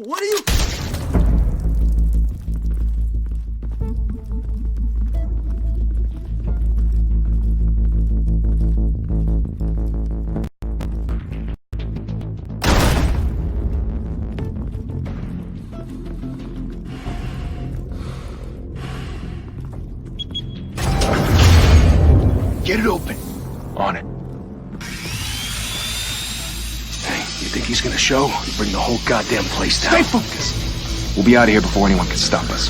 What are you... Get it open. On it. Hey, you think he's gonna show? Bring the whole goddamn place down. Stay focused. We'll be out of here before anyone can stop us.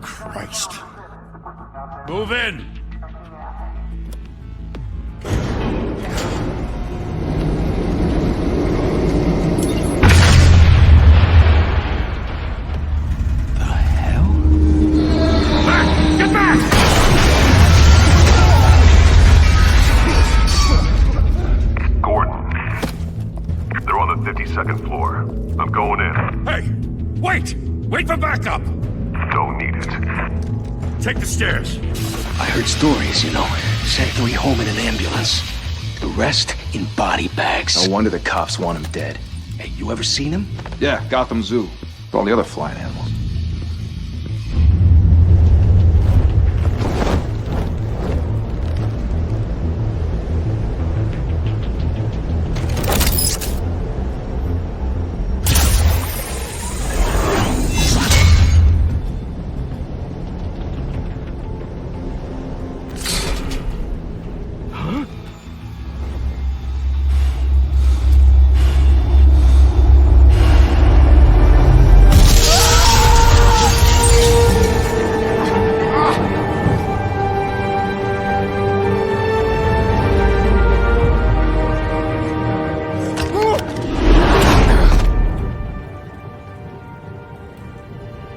Christ. Move in! Second floor. I'm going in. Hey! Wait! Wait for backup! Don't need it. Take the stairs. I heard stories, you know. Sent 3 home in an ambulance. The rest in body bags. No wonder the cops want him dead. Hey, you ever seen him? Yeah, Gotham Zoo. With all the other flying animals.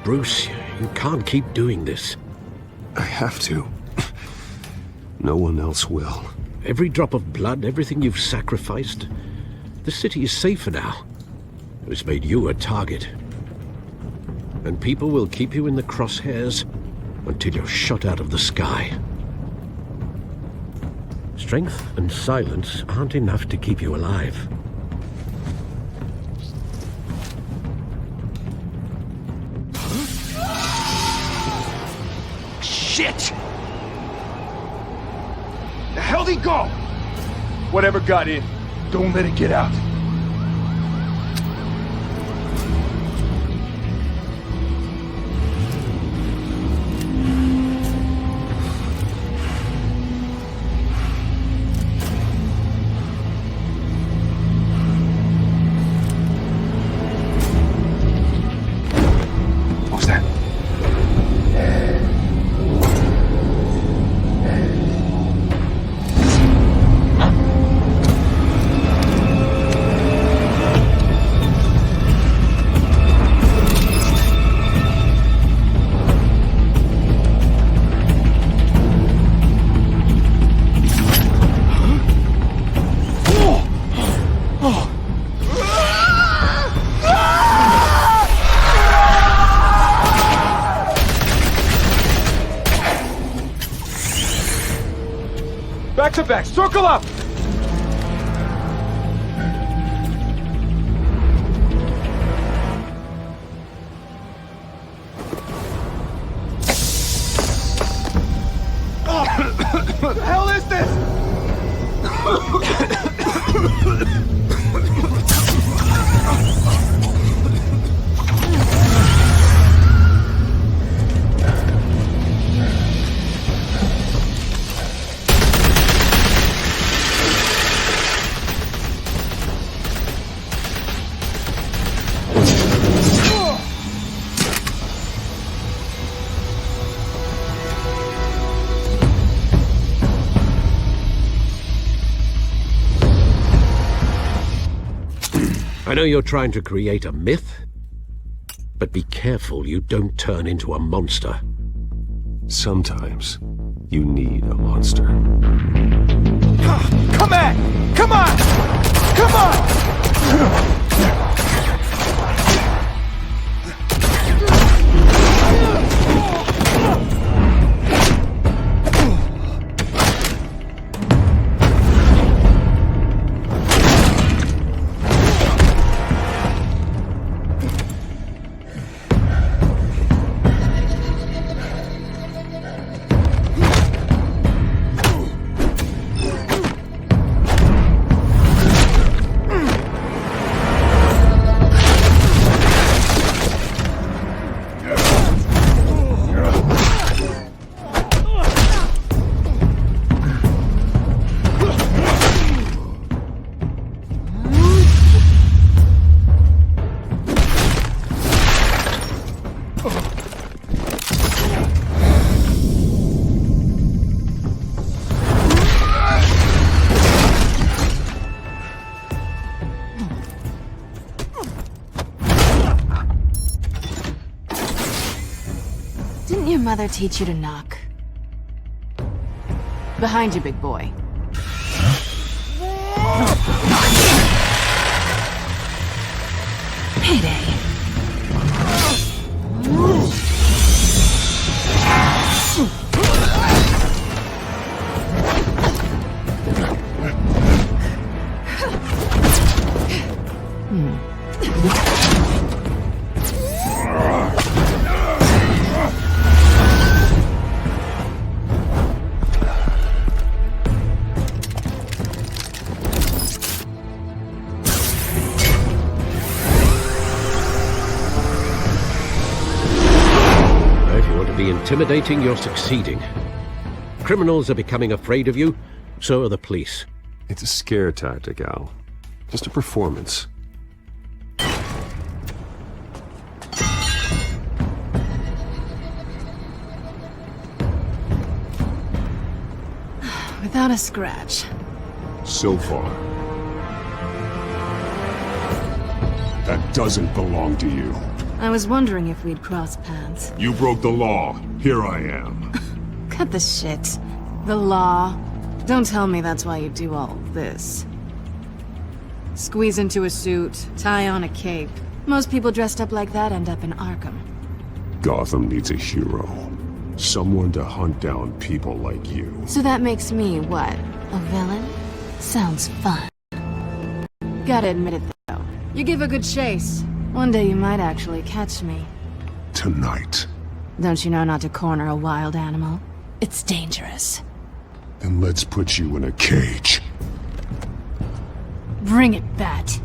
Bruce, you can't keep doing this. I have to. No one else will. Every drop of blood, everything you've sacrificed. The city is safer now. It's made you a target. And people will keep you in the crosshairs until you're shot out of the sky. Strength and silence aren't enough to keep you alive. Shit! The hell'd he go? Whatever got in, don't let it get out. What was that? Back to back, circle up! What the hell is this? I know you're trying to create a myth, but be careful you don't turn into a monster. Sometimes you need a monster. Come on! Come on! Come on! your mother teach you to knock? Behind you, big boy. Payday. Intimidating, you're succeeding. Criminals are becoming afraid of you, so are the police. It's a scare tactic, Al. Just a performance. Without a scratch. So far. That doesn't belong to you. I was wondering if we'd cross paths. You broke the law. Here I am. Cut the shit. The law. Don't tell me that's why you do all this. Squeeze into a suit, tie on a cape. Most people dressed up like that end up in Arkham. Gotham needs a hero. Someone to hunt down people like you. So that makes me, what? A villain? Sounds fun. Gotta admit it, though. You give a good chase. One day you might actually catch me. Tonight. Don't you know not to corner a wild animal? It's dangerous. Then let's put you in a cage. Bring it, Bat.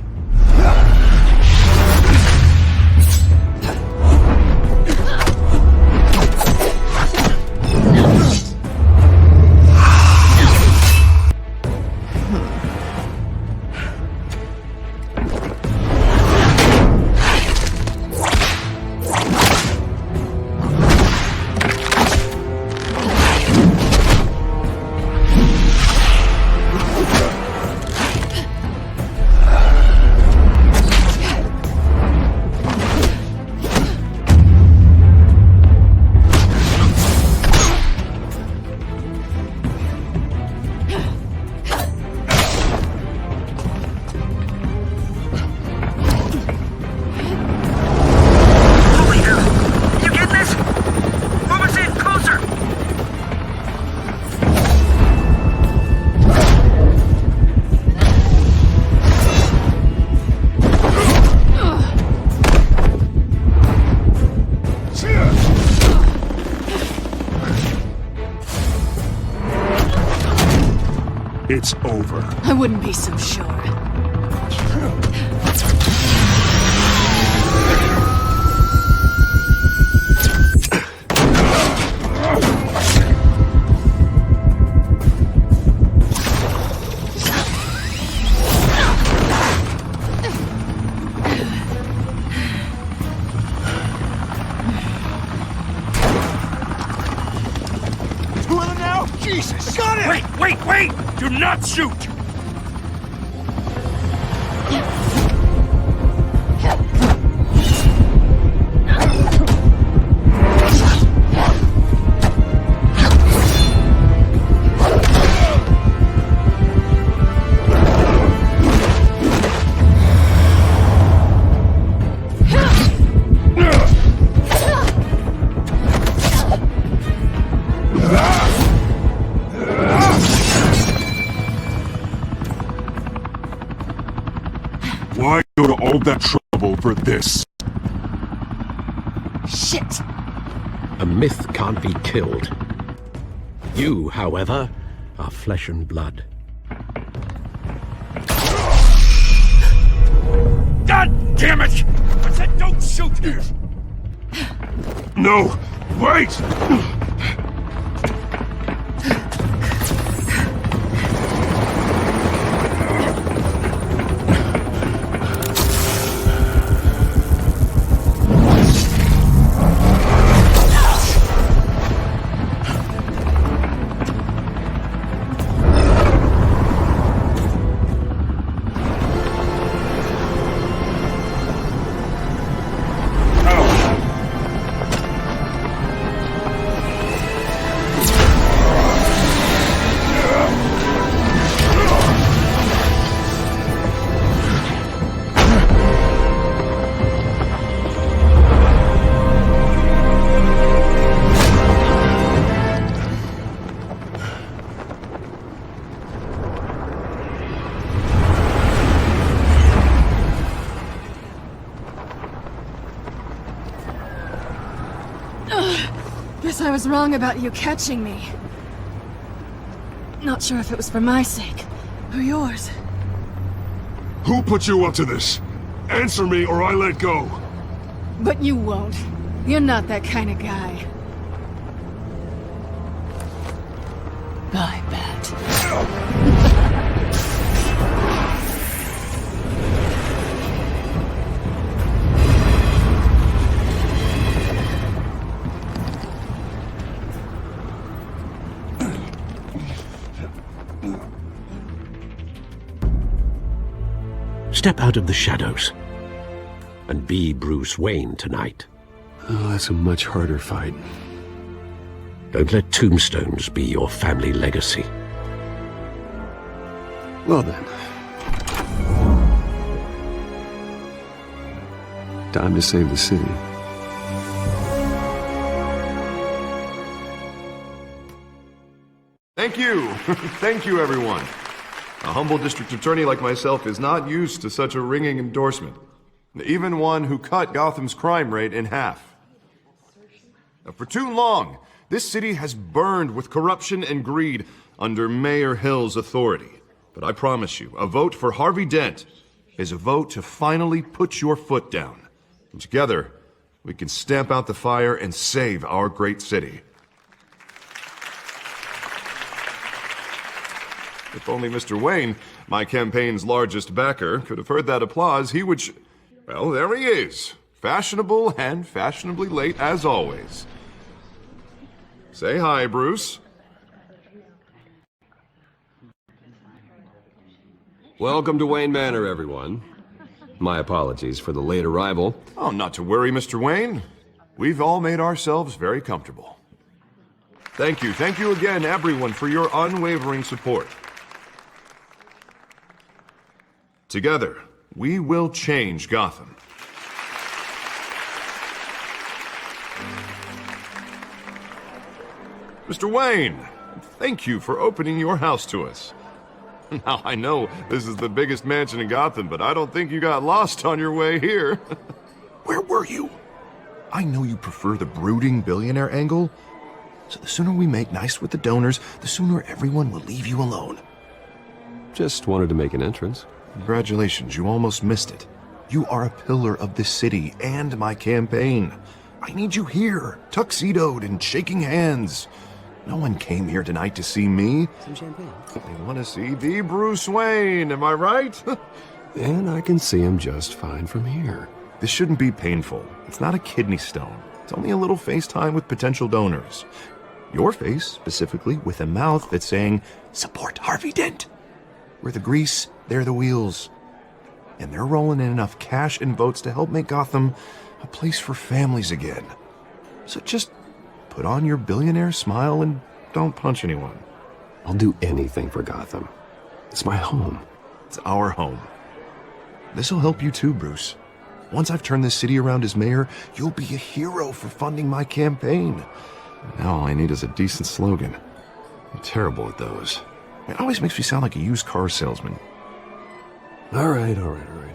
It's over. I wouldn't be so sure. Jesus! Got it! Wait! Do not shoot! Why go to all that trouble for this? Shit! A myth can't be killed. You, however, are flesh and blood. God damn it! I said don't shoot! No! Wait! I was wrong about you catching me. Not sure if it was for my sake, or yours. Who put you up to this? Answer me or I let go. But you won't. You're not that kind of guy. Bye, Bat. Step out of the shadows and be Bruce Wayne tonight. Oh, that's a much harder fight. Don't let tombstones be your family legacy. Well then. Time to save the city. Thank you. Thank you, everyone. A humble district attorney like myself is not used to such a ringing endorsement. Even one who cut Gotham's crime rate in half. For too long, this city has burned with corruption and greed under Mayor Hill's authority. But I promise you, a vote for Harvey Dent is a vote to finally put your foot down. And together, we can stamp out the fire and save our great city. If only Mr. Wayne, my campaign's largest backer, could have heard that applause, he would well, there he is. Fashionable and fashionably late as always. Say hi, Bruce. Welcome to Wayne Manor, everyone. My apologies for the late arrival. Oh, not to worry, Mr. Wayne. We've all made ourselves very comfortable. Thank you again, everyone, for your unwavering support. Together, we will change Gotham. Mr. Wayne, thank you for opening your house to us. Now, I know this is the biggest mansion in Gotham, but I don't think you got lost on your way here. Where were you? I know you prefer the brooding billionaire angle, so the sooner we make nice with the donors, the sooner everyone will leave you alone. Just wanted to make an entrance. Congratulations, you almost missed it. You are a pillar of this city and my campaign. I need you here, tuxedoed and shaking hands. No one came here tonight to see me. Some champagne. They want to see the Bruce Wayne, am I right? And I can see him just fine from here. This shouldn't be painful. It's not a kidney stone. It's only a little FaceTime with potential donors. Your face, specifically, with a mouth that's saying, support Harvey Dent. We're the grease, they're the wheels. And they're rolling in enough cash and votes to help make Gotham a place for families again. So just put on your billionaire smile and don't punch anyone. I'll do anything for Gotham. It's my home. It's our home. This'll help you too, Bruce. Once I've turned this city around as mayor, you'll be a hero for funding my campaign. Now all I need is a decent slogan. I'm terrible at those. It always makes me sound like a used car salesman. All right.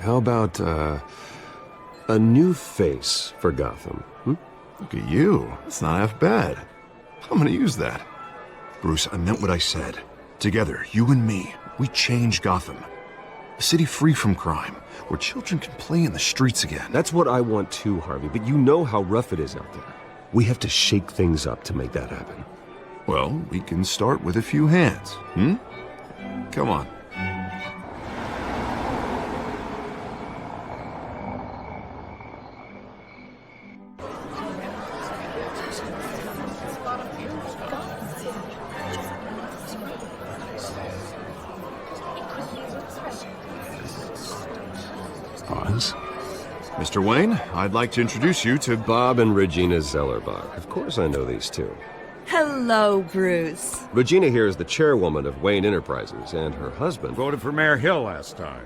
How about, a new face for Gotham? Look at you. That's not half bad. I'm gonna use that. Bruce, I meant what I said. Together, you and me, we change Gotham. A city free from crime, where children can play in the streets again. That's what I want too, Harvey, but you know how rough it is out there. We have to shake things up to make that happen. Well, we can start with a few hands, Come on. Pause. Mr. Wayne, I'd like to introduce you to Bob and Regina Zellerbach. Of course I know these two. Hello, Bruce. Regina here is the chairwoman of Wayne Enterprises, and her husband Voted for Mayor Hill last time.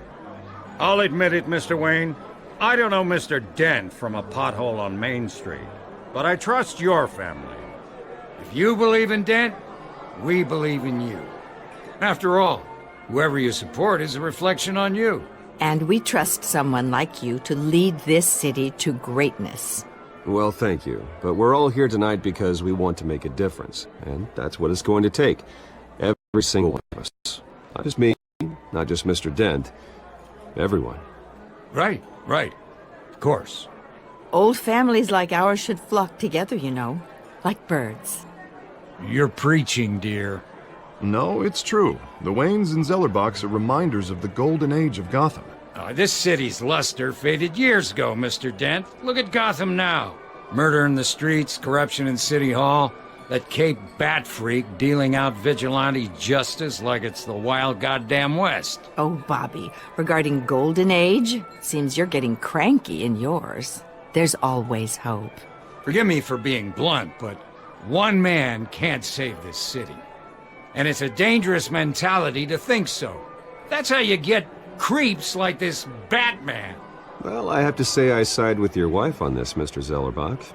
I'll admit it, Mr. Wayne. I don't know Mr. Dent from a pothole on Main Street, but I trust your family. If you believe in Dent, we believe in you. After all, whoever you support is a reflection on you. And we trust someone like you to lead this city to greatness. Well, thank you. But we're all here tonight because we want to make a difference. And that's what it's going to take. Every single one of us. Not just me, not just Mr. Dent. Everyone. Right. Of course. Old families like ours should flock together, you know. Like birds. You're preaching, dear. No, it's true. The Waynes and Zellerbachs are reminders of the golden age of Gotham. This city's luster faded years ago, Mr. Dent. Look at Gotham now. Murder in the streets, corruption in City Hall, that Cape Bat freak dealing out vigilante justice like it's the wild goddamn West. Oh, Bobby, regarding Golden Age, seems you're getting cranky in yours. There's always hope. Forgive me for being blunt, but one man can't save this city. And it's a dangerous mentality to think so. That's how you get creeps like this Batman. Well, I have to say I side with your wife on this, Mr. Zellerbach.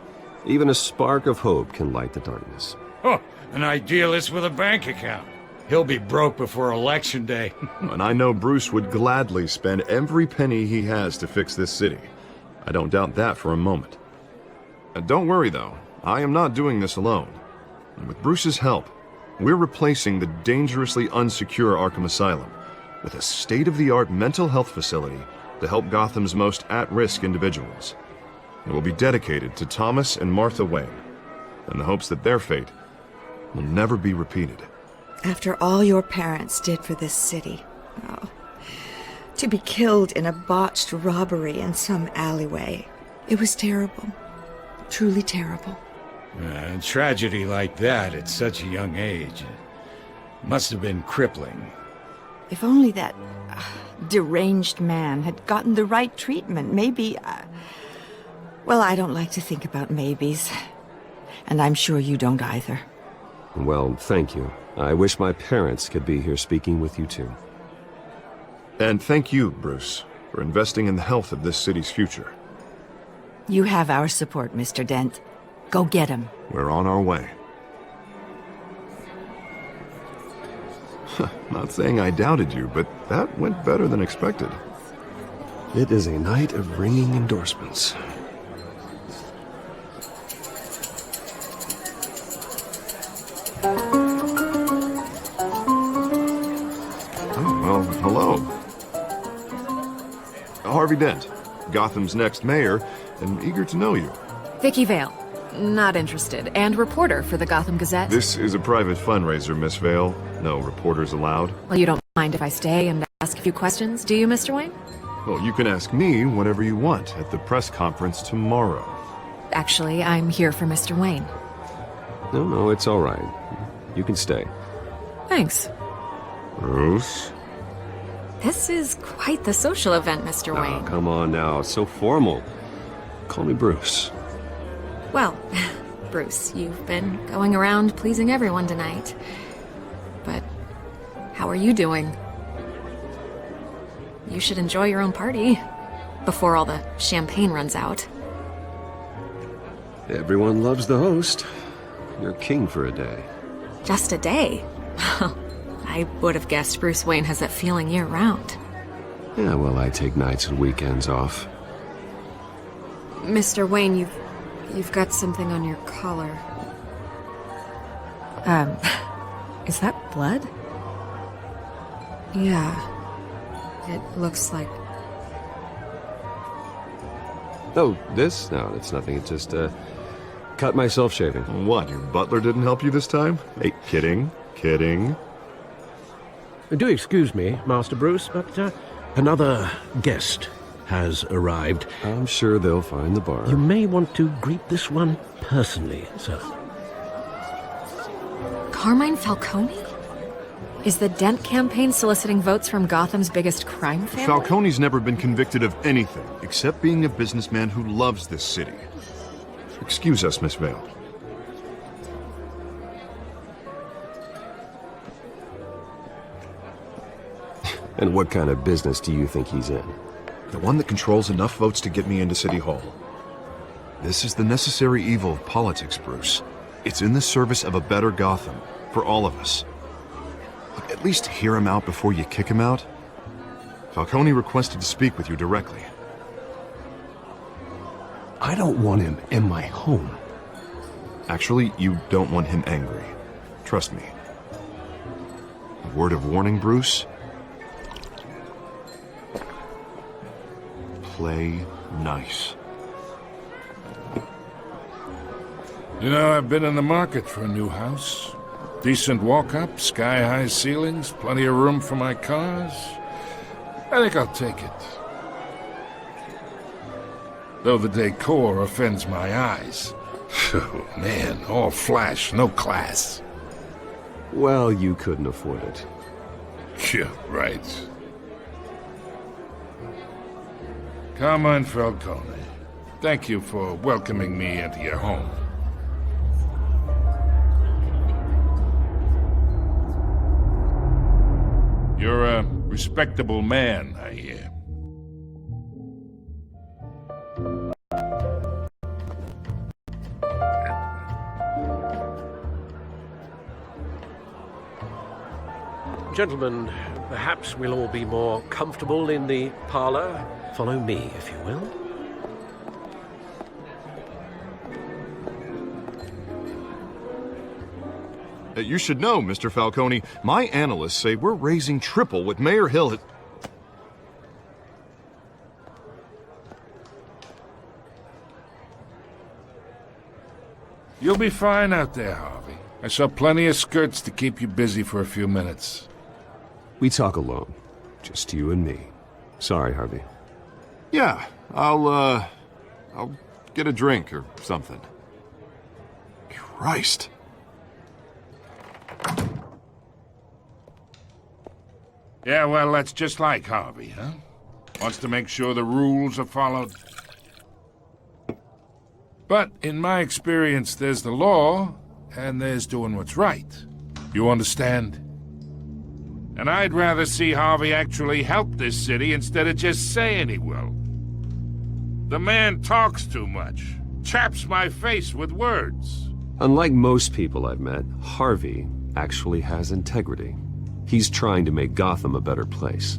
Even a spark of hope can light the darkness. Oh, an idealist with a bank account. He'll be broke before Election Day. And I know Bruce would gladly spend every penny he has to fix this city. I don't doubt that for a moment. Don't worry, though. I am not doing this alone. And with Bruce's help, we're replacing the dangerously unsecure Arkham Asylum with a state-of-the-art mental health facility to help Gotham's most at-risk individuals. It will be dedicated to Thomas and Martha Wayne, in the hopes that their fate will never be repeated. After all your parents did for this city, to be killed in a botched robbery in some alleyway, it was terrible. Truly terrible. A tragedy like that at such a young age must have been crippling. If only that deranged man had gotten the right treatment, maybe... Well, I don't like to think about maybes. And I'm sure you don't either. Well, thank you. I wish my parents could be here speaking with you too. And thank you, Bruce, for investing in the health of this city's future. You have our support, Mr. Dent. Go get him. We're on our way. Not saying I doubted you, but that went better than expected. It is a night of ringing endorsements. Oh, well, hello. Harvey Dent, Gotham's next mayor, and eager to know you. Vicky Vale. Not interested. And reporter for the Gotham Gazette. This is a private fundraiser, Miss Vale. No reporters allowed. Well, you don't mind if I stay and ask a few questions, do you, Mr. Wayne? Well, you can ask me whatever you want at the press conference tomorrow. Actually, I'm here for Mr. Wayne. No, it's all right. You can stay. Thanks. Bruce? This is quite the social event, Mr. Wayne. Oh, come on now. It's so formal. Call me Bruce. Well, Bruce, you've been going around pleasing everyone tonight. But how are you doing? You should enjoy your own party before all the champagne runs out. Everyone loves the host. You're king for a day. Just a day? I would have guessed Bruce Wayne has that feeling year-round. Yeah, well, I take nights and weekends off. Mr. Wayne, you've got something on your collar. Is that blood? Yeah. It looks like... Oh, this? No, it's nothing. It's just, cut myself shaving. What, your butler didn't help you this time? Hey, kidding. Do excuse me, Master Bruce, but another guest has arrived. I'm sure they'll find the bar. You may want to greet this one personally, sir. Carmine Falcone? Is the Dent campaign soliciting votes from Gotham's biggest crime family? Falcone's never been convicted of anything except being a businessman who loves this city. Excuse us, Miss Vale. And what kind of business do you think he's in? The one that controls enough votes to get me into City Hall. This is the necessary evil of politics, Bruce. It's in the service of a better Gotham, for all of us. Look, at least hear him out before you kick him out. Falcone requested to speak with you directly. I don't want him in my home. Actually, you don't want him angry. Trust me. A word of warning, Bruce? Play nice. You know, I've been in the market for a new house. Decent walk-up, sky-high ceilings, plenty of room for my cars. I think I'll take it. Though the decor offends my eyes. Oh, man, all flash, no class. Well, you couldn't afford it. Yeah, right. Carmine Falcone, thank you for welcoming me into your home. You're a respectable man, I hear. Gentlemen, perhaps we'll all be more comfortable in the parlor. Follow me, if you will. You should know, Mr. Falcone, my analysts say we're raising triple what Mayor Hill had... You'll be fine out there, Harvey. I saw plenty of skirts to keep you busy for a few minutes. We talk alone. Just you and me. Sorry, Harvey. Yeah, I'll get a drink or something. Christ. Yeah, well, that's just like Harvey, huh? Wants to make sure the rules are followed. But in my experience, there's the law, and there's doing what's right. You understand? And I'd rather see Harvey actually help this city instead of just saying he will. The man talks too much, chaps my face with words. Unlike most people I've met, Harvey actually has integrity. He's trying to make Gotham a better place.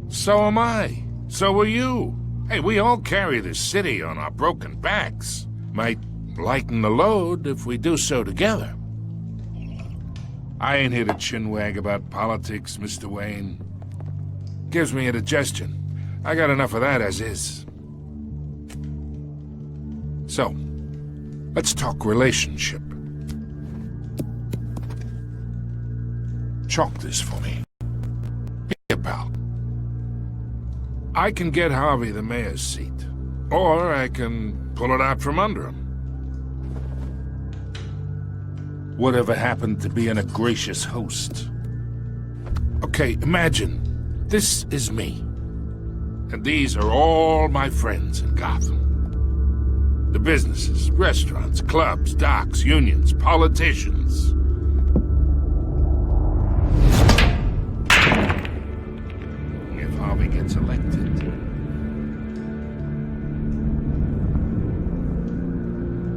So am I. So are you. Hey, we all carry this city on our broken backs. Might lighten the load if we do so together. I ain't here to chinwag about politics, Mr. Wayne. Gives me indigestion. I got enough of that as is. So, let's talk relationship. Chalk this for me. Here, pal. I can get Harvey the mayor's seat, or I can pull it out from under him. Whatever happened to being a gracious host? Okay, imagine, this is me. And these are all my friends in Gotham. The businesses, restaurants, clubs, docks, unions, politicians. If Harvey gets elected...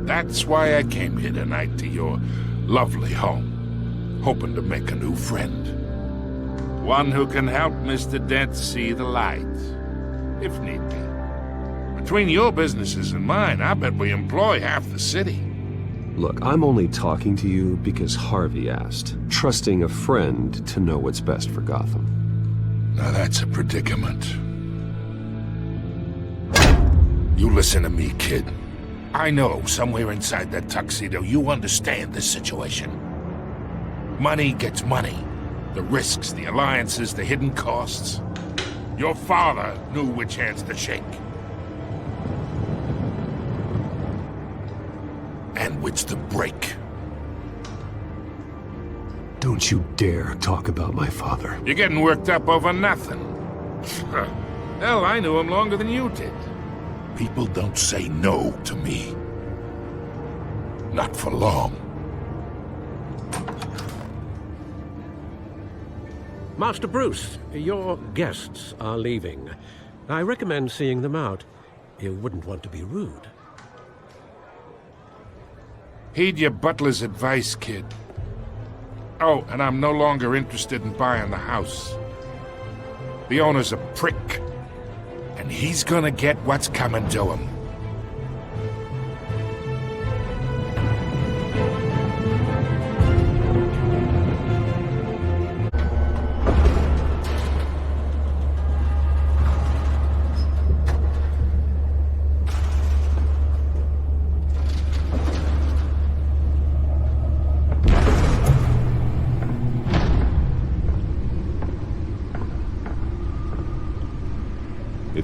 That's why I came here tonight to your lovely home, hoping to make a new friend. One who can help Mr. Dent see the light, if need be. Between your businesses and mine, I bet we employ half the city. Look, I'm only talking to you because Harvey asked, trusting a friend to know what's best for Gotham. Now that's a predicament. You listen to me, kid. I know, somewhere inside that tuxedo, you understand this situation. Money gets money. The risks, the alliances, the hidden costs. Your father knew which hands to shake. And which to break. Don't you dare talk about my father. You're getting worked up over nothing. Hell, I knew him longer than you did. People don't say no to me. Not for long. Master Bruce, your guests are leaving. I recommend seeing them out. You wouldn't want to be rude. Heed your butler's advice, kid. Oh, and I'm no longer interested in buying the house. The owner's a prick. And he's gonna get what's coming to him.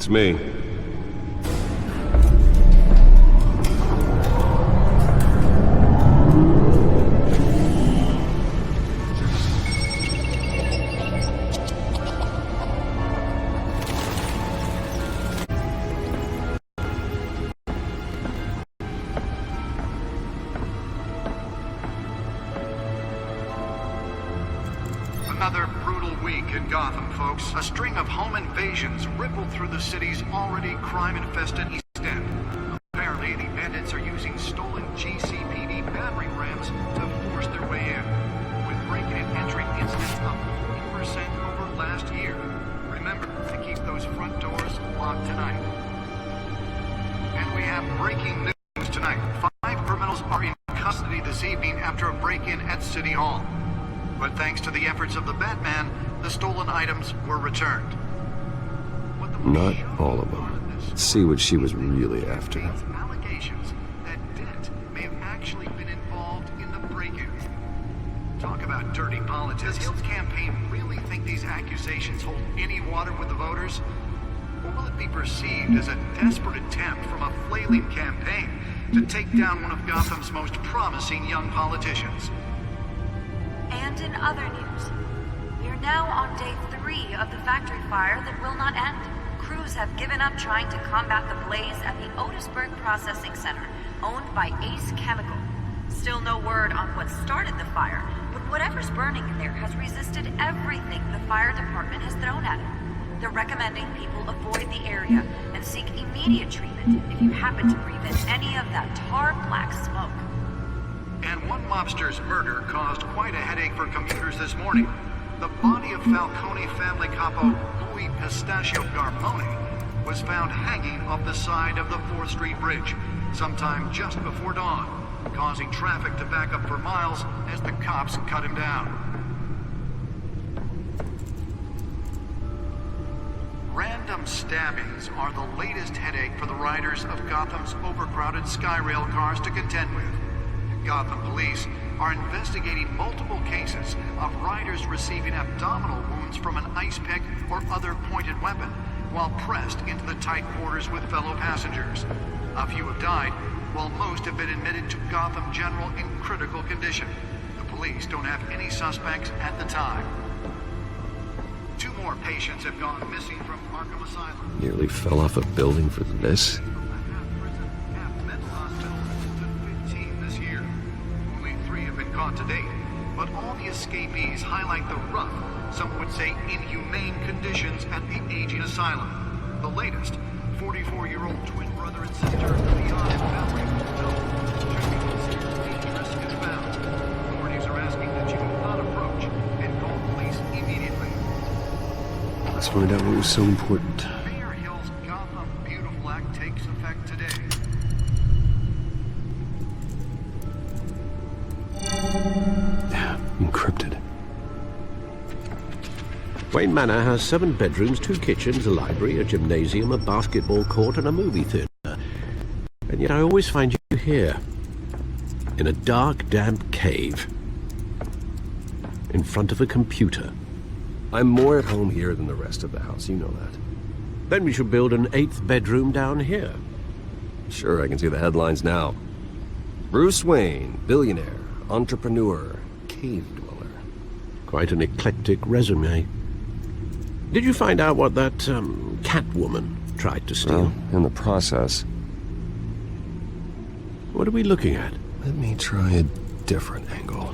Beats me. Another brutal week in Gotham, folks. A string of home invasions rippled through the city's already crime-infested East End. Apparently, the bandits are using stolen GCPD battering rams to force their way in, with break-in and entry incidents up 40% over last year. Remember to keep those front doors locked tonight. And we have breaking news tonight. 5 criminals are in custody this evening after a break-in at City Hall. But thanks to the efforts of the Batman, the stolen items were returned. Not all of them. Let's see what she was really after. Allegations that Dent may have actually been involved in the break-in. Talk about dirty politics. Does Hill's campaign really think these accusations hold any water with the voters? Or will it be perceived as a desperate attempt from a flailing campaign to take down one of Gotham's most promising young politicians? And in other news, we are now on day 3 of the factory fire that will not end. Crews have given up trying to combat the blaze at the Otisburg Processing Center, owned by Ace Chemical. Still no word on what started the fire, but whatever's burning in there has resisted everything the fire department has thrown at it. They're recommending people avoid the area and seek immediate treatment if you happen to breathe in any of that tar black smoke. And one mobster's murder caused quite a headache for commuters this morning. The body of Falcone family capo Louis Pistachio Garmone was found hanging off the side of the 4th Street Bridge sometime just before dawn, causing traffic to back up for miles as the cops cut him down. Random stabbings are the latest headache for the riders of Gotham's overcrowded Skyrail cars to contend with. Gotham police are investigating multiple cases of riders receiving abdominal wounds from an ice pick or other pointed weapon while pressed into the tight quarters with fellow passengers. A few have died, while most have been admitted to Gotham General in critical condition. The police don't have any suspects at the time. 2 more patients have gone missing from Arkham Asylum. Nearly fell off a building for this. Caught to date, but all the escapees highlight the rough, some would say inhumane conditions at the aging asylum. The latest, 44-year-old twin brother and sister Leon and Valerie should be considered dangerous if found. Authorities are asking that you do not approach and call police immediately. Let's find out what was so important. Mayor Hill's Gotham Beautiful Act takes effect today. Encrypted. Wayne Manor has 7 bedrooms, 2 kitchens, a library, a gymnasium, a basketball court, and a movie theater. And yet I always find you here, in a dark, damp cave, in front of a computer. I'm more at home here than the rest of the house, you know that. Then we should build an 8th bedroom down here. Sure, I can see the headlines now. Bruce Wayne, billionaire, entrepreneur, cave dweller. Quite an eclectic resume. Did you find out what that, Catwoman tried to steal? Well, in the process. What are we looking at? Let me try a different angle.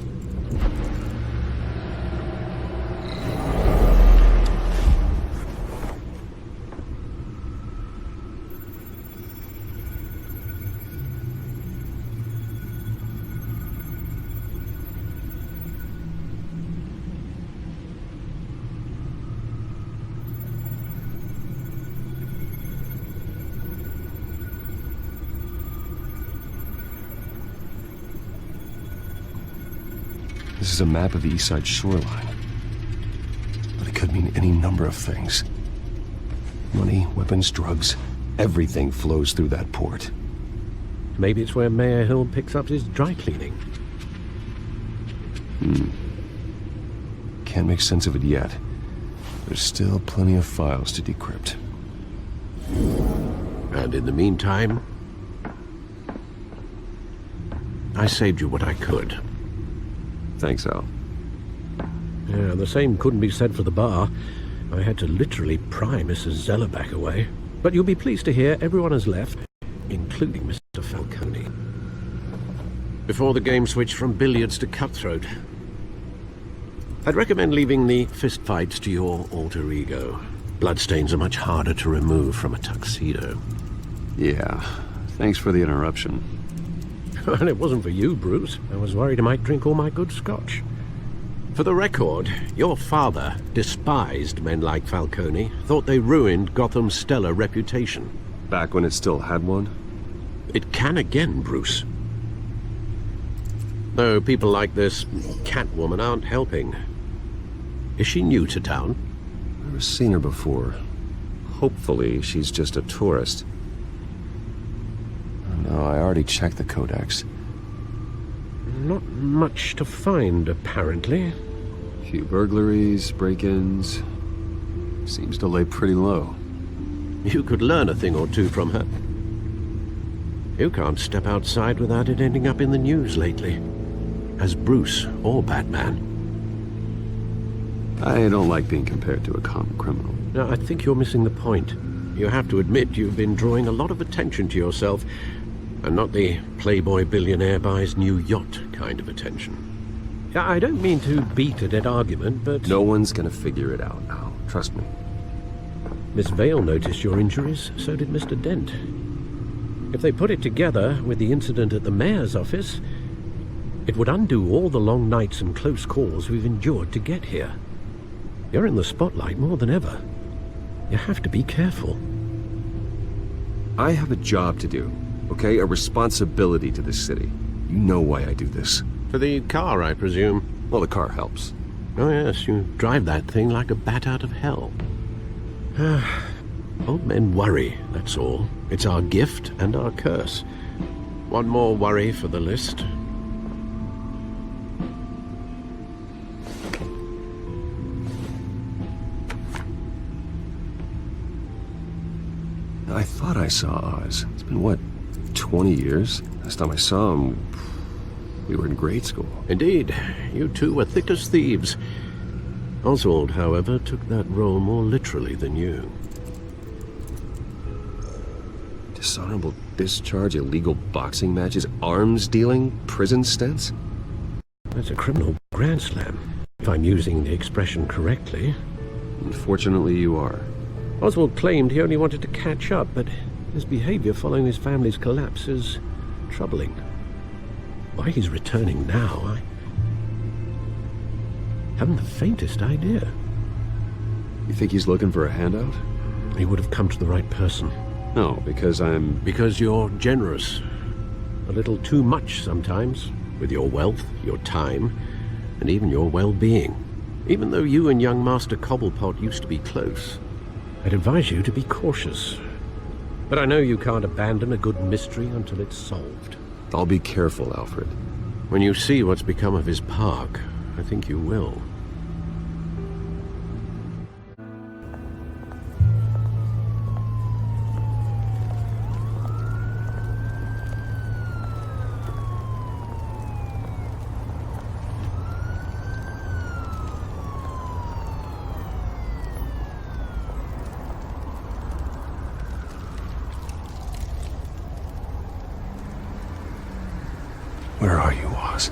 This is a map of the east side shoreline. But it could mean any number of things. Money, weapons, drugs, everything flows through that port. Maybe it's where Mayor Hill picks up his dry cleaning. Can't make sense of it yet. There's still plenty of files to decrypt. And in the meantime, I saved you what I could. Thanks, Al. Yeah, the same couldn't be said for the bar. I had to literally pry Mrs. Zellerback away. But you'll be pleased to hear everyone has left, including Mr. Falcone. Before the game switched from billiards to cutthroat. I'd recommend leaving the fistfights to your alter ego. Bloodstains are much harder to remove from a tuxedo. Yeah, thanks for the interruption. And it wasn't for you, Bruce. I was worried I might drink all my good scotch. For the record, your father despised men like Falcone, thought they ruined Gotham's stellar reputation. Back when it still had one? It can again, Bruce. Though people like this Catwoman aren't helping. Is she new to town? I've never seen her before. Hopefully she's just a tourist. No, I already checked the codex. Not much to find, apparently. A few burglaries, break-ins. Seems to lay pretty low. You could learn a thing or two from her. You can't step outside without it ending up in the news lately. As Bruce or Batman. I don't like being compared to a common criminal. No, I think you're missing the point. You have to admit you've been drawing a lot of attention to yourself, and not the playboy billionaire buys new yacht kind of attention. I don't mean to beat a dead argument, but... No one's gonna figure it out now. Trust me. Miss Vale noticed your injuries, so did Mr. Dent. If they put it together with the incident at the mayor's office, it would undo all the long nights and close calls we've endured to get here. You're in the spotlight more than ever. You have to be careful. I have a job to do, okay? A responsibility to this city. You know why I do this. For the car, I presume. Well, the car helps. Oh yes, you drive that thing like a bat out of hell. Old men worry, that's all. It's our gift and our curse. One more worry for the list. I thought I saw Oz. It's been, what, 20 years? Last time I saw him, we were in grade school. Indeed. You two were thick as thieves. Oswald, however, took that role more literally than you. Dishonorable discharge, illegal boxing matches, arms dealing, prison stints? That's a criminal grand slam, if I'm using the expression correctly. Unfortunately, you are. Oswald claimed he only wanted to catch up, but his behavior following his family's collapse is troubling. Why he's returning now, I haven't the faintest idea. You think he's looking for a handout? He would have come to the right person. No, because I'm... Because you're generous. A little too much sometimes, with your wealth, your time, and even your well-being. Even though you and young Master Cobblepot used to be close, I'd advise you to be cautious. But I know you can't abandon a good mystery until it's solved. I'll be careful, Alfred. When you see what's become of his park, I think you will. Where are you, Oz?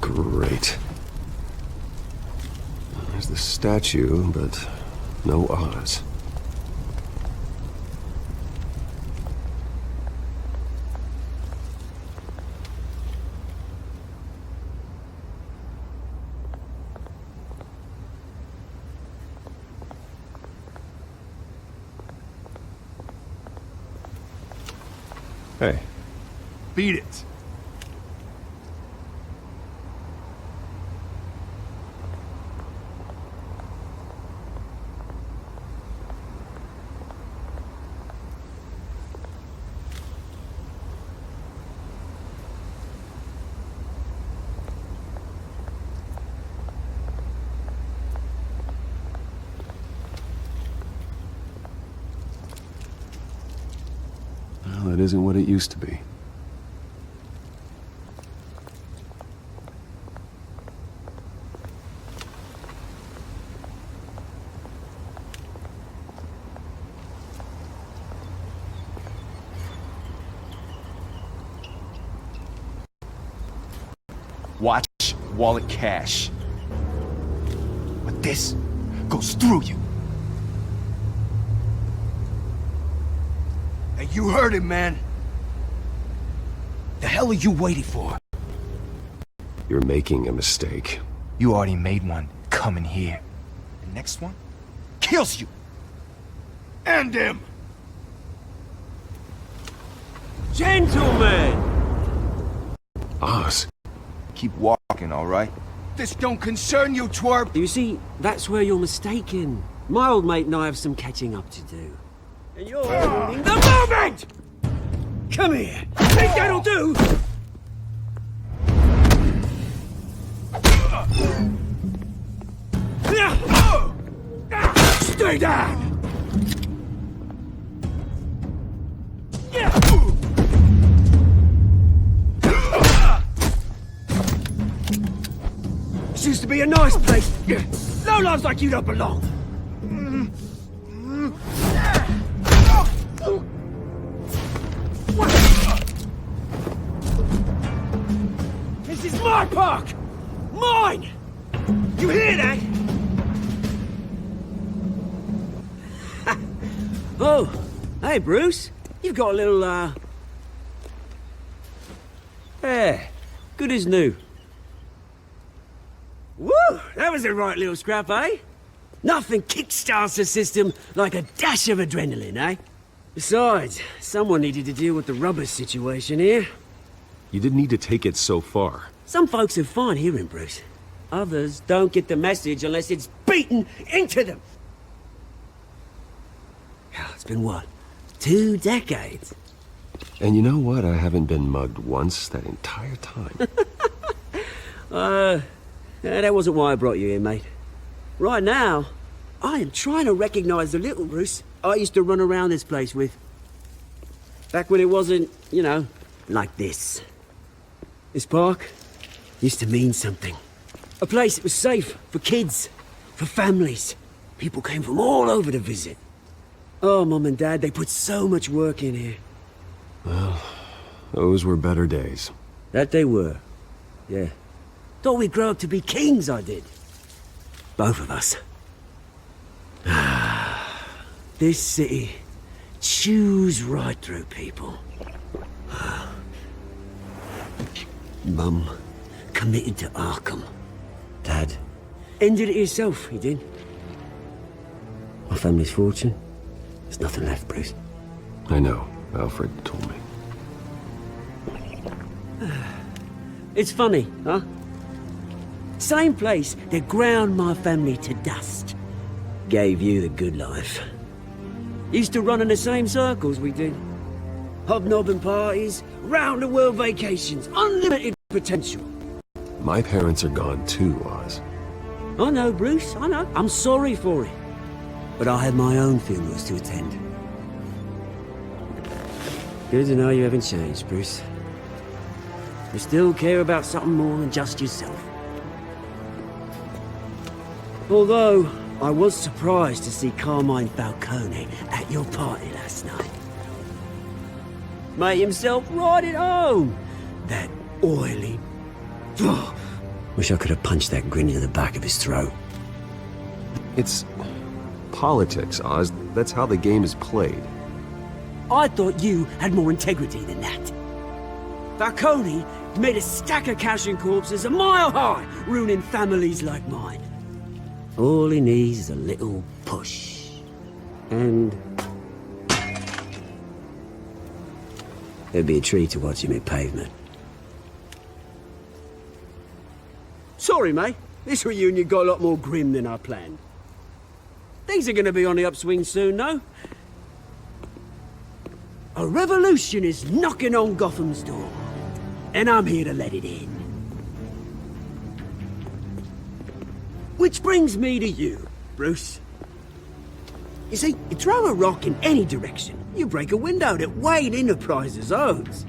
Great. There's the statue, but no Oz. Hey. Beat it. Well, it isn't what it used to be. Watch wallet cash. But this goes through you. Hey, you heard it, man. The hell are you waiting for? You're making a mistake. You already made one coming here. The next one kills you. And him. Gentlemen! Oz. Keep walking, all right? This don't concern you, twerp! You see, that's where you're mistaken. My old mate and I have some catching up to do. And you're ruining the moment! Come here! Think that'll do? Stay down! This used to be a nice place. No lives like you don't belong. This is my park! Mine! You hear that? Oh, hey Bruce. You've got a little, yeah, good as new. Woo! That was a right little scrap, eh? Nothing kickstarts the system like a dash of adrenaline, eh? Besides, someone needed to deal with the rubber situation here. You didn't need to take it so far. Some folks are fine hearing, Bruce. Others don't get the message unless it's beaten into them. It's been what? 2 decades? And you know what? I haven't been mugged once that entire time. That wasn't why I brought you here, mate. Right now, I am trying to recognize the little Bruce I used to run around this place with. Back when it wasn't, you know, like this. This park used to mean something. A place that was safe for kids, for families. People came from all over to visit. Oh, Mum and Dad, they put so much work in here. Well, those were better days. That they were. Yeah. Thought we'd grow up to be kings, I did. Both of us. This city chews right through people. Mum committed to Arkham. Dad ended it himself, he did. My family's fortune. There's nothing left, Bruce. I know. Alfred told me. It's funny, huh? Same place that ground my family to dust. Gave you the good life. Used to run in the same circles we did. Hobnobbing parties, round-the-world vacations, unlimited potential. My parents are gone too, Oz. I know, Bruce, I know. I'm sorry for it. But I had my own funerals to attend. Good to know you haven't changed, Bruce. You still care about something more than just yourself. Although, I was surprised to see Carmine Falcone at your party last night. Made himself right at home. that oily... Oh, wish I could have punched that grin into the back of his throat. It's politics, Oz. That's how the game is played. I thought you had more integrity than that. Falcone made a stack of cash and corpses a mile high, ruining families like mine. All he needs is a little push. And... it'd be a treat to watch him hit pavement. Sorry, mate. This reunion got a lot more grim than I planned. Things are gonna be on the upswing soon, though. A revolution is knocking on Gotham's door, and I'm here to let it in. Which brings me to you, Bruce. You see, you throw a rock in any direction, you break a window that Wayne Enterprises owns.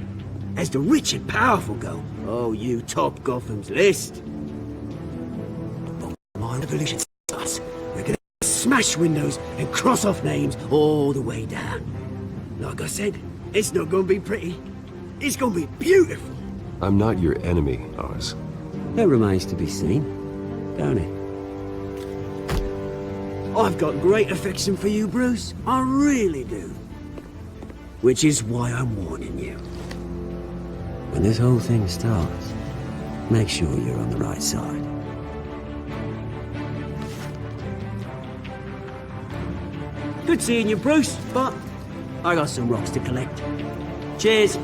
As the rich and powerful go, oh, you top Gotham's list. But my revolution starts. We're gonna smash windows and cross off names all the way down. Like I said, it's not gonna be pretty. It's gonna be beautiful. I'm not your enemy, Oz. That remains to be seen, don't it? I've got great affection for you, Bruce. I really do. Which is why I'm warning you. When this whole thing starts, make sure you're on the right side. Good seeing you, Bruce, but I got some rocks to collect. Cheers.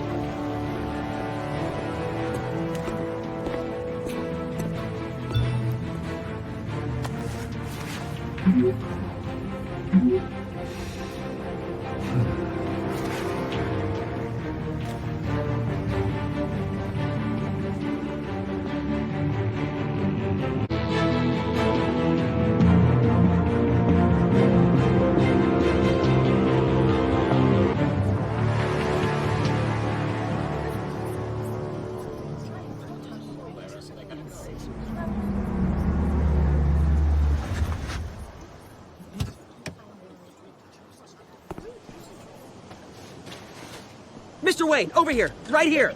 Mr. Wayne, over here, right here.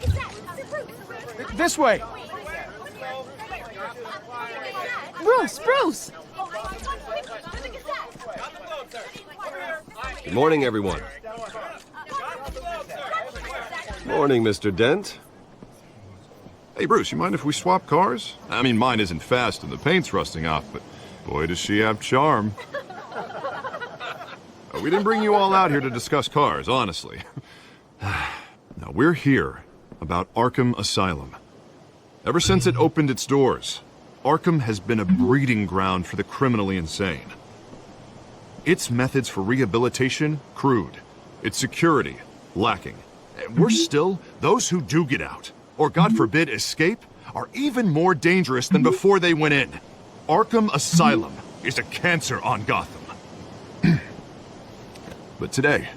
This way. Bruce! Good morning, everyone. Morning, Mr. Dent. Hey, Bruce, you mind if we swap cars? I mean, mine isn't fast and the paint's rusting off, but boy, does she have charm. We didn't bring you all out here to discuss cars, honestly. Now, we're here about Arkham Asylum. Ever since it opened its doors, Arkham has been a breeding ground for the criminally insane. Its methods for rehabilitation, crude. Its security, lacking. And worse still, those who do get out, or God forbid escape, are even more dangerous than before they went in. Arkham Asylum is a cancer on Gotham. But today,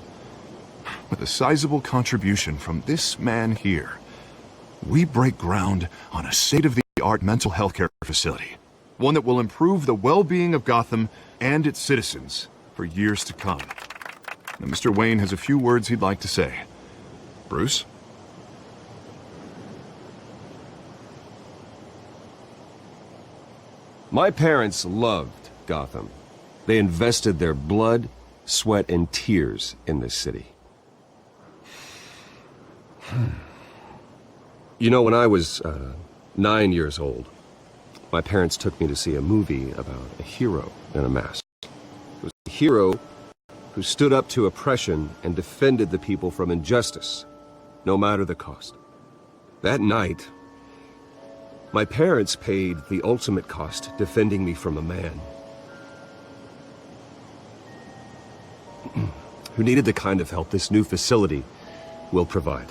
with a sizable contribution from this man here, we break ground on a state-of-the-art mental health care facility. One that will improve the well-being of Gotham and its citizens for years to come. Now, Mr. Wayne has a few words he'd like to say. Bruce? My parents loved Gotham. They invested their blood, sweat, and tears in this city. You know, when I was 9 years old, my parents took me to see a movie about a hero in a mask. It was a hero who stood up to oppression and defended the people from injustice, no matter the cost. That night, my parents paid the ultimate cost defending me from a man who needed the kind of help this new facility will provide.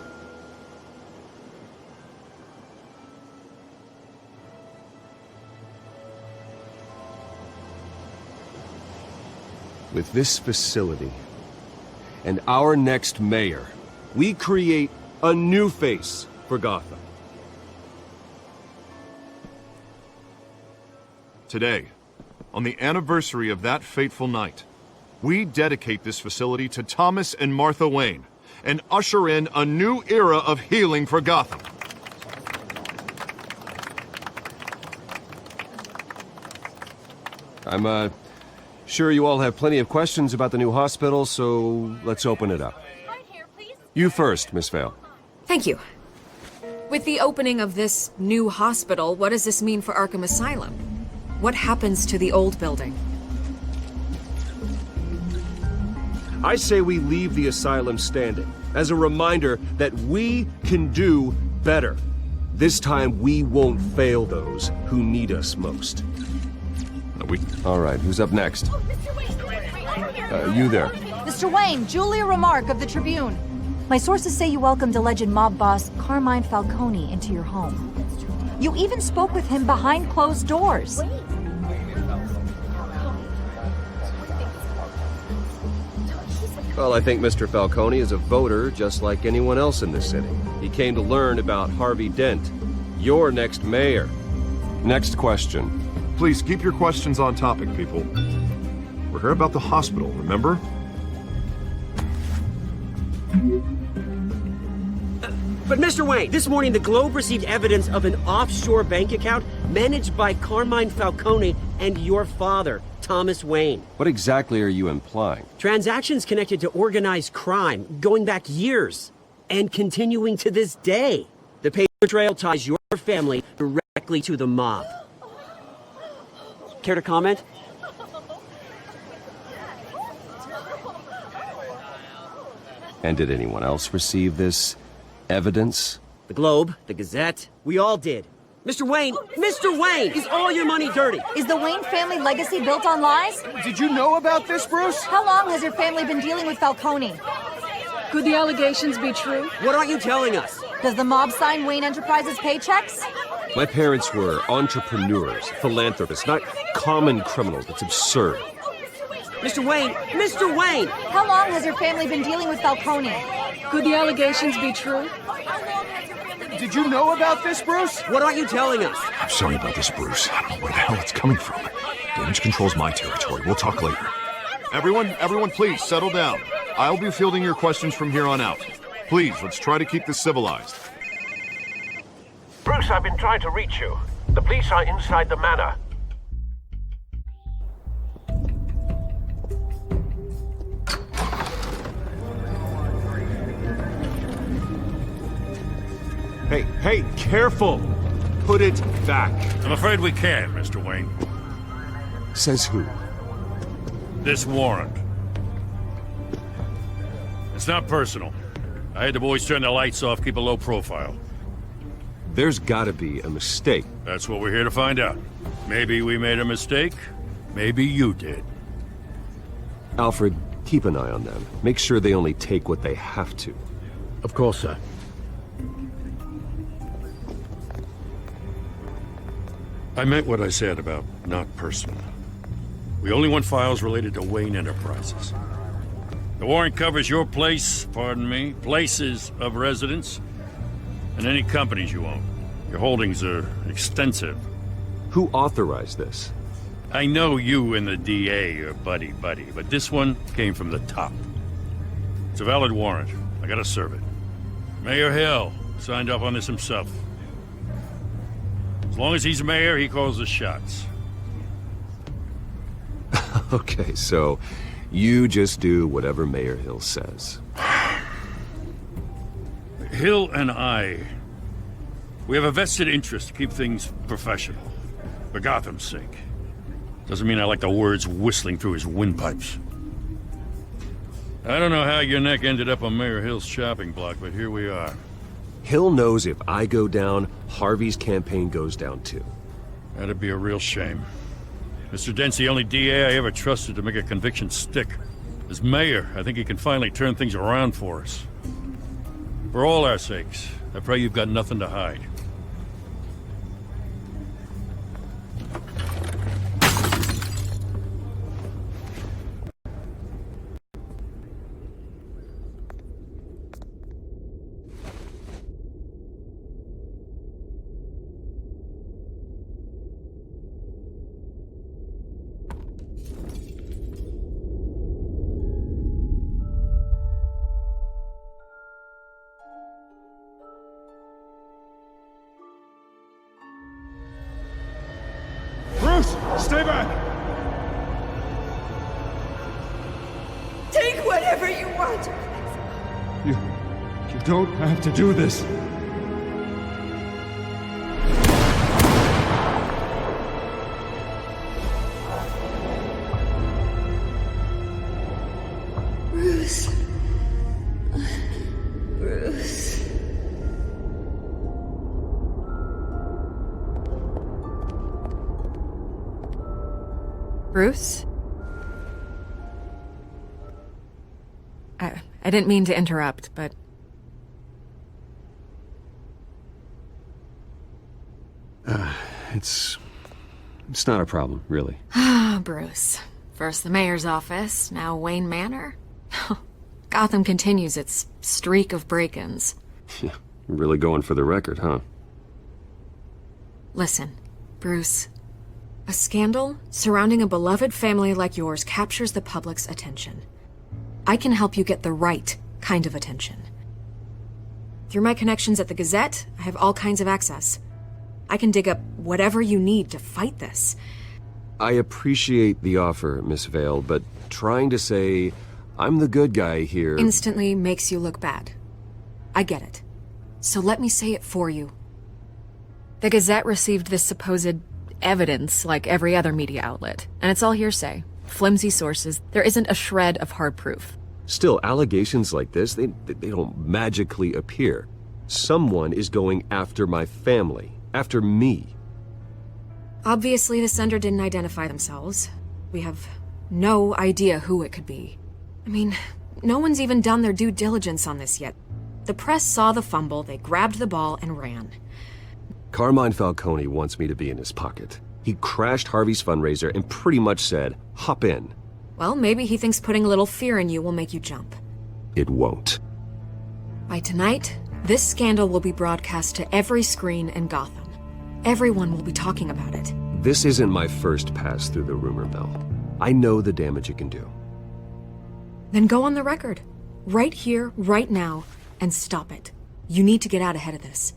With this facility and our next mayor, we create a new face for Gotham. Today, on the anniversary of that fateful night, we dedicate this facility to Thomas and Martha Wayne and usher in a new era of healing for Gotham. I'm, sure you all have plenty of questions about the new hospital, so let's open it up. You first, Miss Vale. Thank you. With the opening of this new hospital, what does this mean for Arkham Asylum? What happens to the old building? I say we leave the asylum standing, as a reminder that we can do better. This time, we won't fail those who need us most. All right, who's up next? You there. Mr. Wayne, Julia Remark of the Tribune. My sources say you welcomed alleged mob boss Carmine Falcone into your home. You even spoke with him behind closed doors. Well, I think Mr. Falcone is a voter just like anyone else in this city. He came to learn about Harvey Dent, your next mayor. Next question. Please keep your questions on topic, people. We're here about the hospital, remember? But Mr. Wayne, this morning the Globe received evidence of an offshore bank account managed by Carmine Falcone and your father, Thomas Wayne. What exactly are you implying? Transactions connected to organized crime, going back years, and continuing to this day. The paper trail ties your family directly to the mob. Care to comment? And did anyone else receive this evidence? The Globe, the Gazette, we all did. Mr. Wayne, is all your money dirty? Is the Wayne family legacy built on lies? Did you know about this, Bruce? How long has your family been dealing with Falcone? Could the allegations be true? What aren't you telling us? Does the mob sign Wayne Enterprises paychecks? My parents were entrepreneurs, philanthropists, not common criminals. It's absurd. Mr. Wayne! How long has your family been dealing with Falcone? Could the allegations be true? Did you know about this, Bruce? What aren't you telling us? I'm sorry about this, Bruce. I don't know where the hell it's coming from. Damage control's my territory. We'll talk later. Everyone, please, settle down. I'll be fielding your questions from here on out. Please, let's try to keep this civilized. Bruce, I've been trying to reach you. The police are inside the manor. Hey, careful! Put it back. I'm afraid we can't, Mr. Wayne. Says who? This warrant. It's not personal. I had the boys turn the lights off, keep a low profile. There's gotta be a mistake. That's what we're here to find out. Maybe we made a mistake. Maybe you did. Alfred, keep an eye on them. Make sure they only take what they have to. Of course, sir. I meant what I said about not personal. We only want files related to Wayne Enterprises. The warrant covers your place, pardon me, places of residence, and any companies you own. Your holdings are extensive. Who authorized this? I know you and the DA are buddy-buddy, but this one came from the top. It's a valid warrant. I gotta serve it. Mayor Hill signed off on this himself. As long as he's mayor, he calls the shots. Okay, so you just do whatever Mayor Hill says. Hill and we have a vested interest to keep things professional. For Gotham's sake. Doesn't mean I like the words whistling through his windpipes. I don't know how your neck ended up on Mayor Hill's shopping block, but here we are. Hill knows if I go down, Harvey's campaign goes down too. That'd be a real shame. Mr. Dent's the only DA I ever trusted to make a conviction stick. As mayor, I think he can finally turn things around for us. For all our sakes, I pray you've got nothing to hide. Bruce, stay back! whatever you want. You don't have to do this. Bruce. Bruce. Bruce? I didn't mean to interrupt, but... It's not a problem, really. Ah, Bruce. First the mayor's office, now Wayne Manor. Gotham continues its streak of break-ins. Yeah, really going for the record, huh? Listen, Bruce. A scandal surrounding a beloved family like yours captures the public's attention. I can help you get the right kind of attention. Through my connections at the Gazette, I have all kinds of access. I can dig up whatever you need to fight this. I appreciate the offer, Miss Vale, but trying to say I'm the good guy here... instantly makes you look bad. I get it. So let me say it for you. The Gazette received this supposed evidence like every other media outlet, and it's all hearsay. Flimsy sources. There isn't a shred of hard proof. Still, allegations like this, they don't magically appear. Someone is going after my family. After me. Obviously, the sender didn't identify themselves. We have no idea who it could be. I mean, no one's even done their due diligence on this yet. The press saw the fumble, they grabbed the ball and ran. Carmine Falcone wants me to be in his pocket. He crashed Harvey's fundraiser and pretty much said, hop in. Well, maybe he thinks putting a little fear in you will make you jump. It won't. By tonight, this scandal will be broadcast to every screen in Gotham. Everyone will be talking about it. This isn't my first pass through the rumor mill. I know the damage it can do. Then go on the record. Right here, right now, and stop it. You need to get out ahead of this.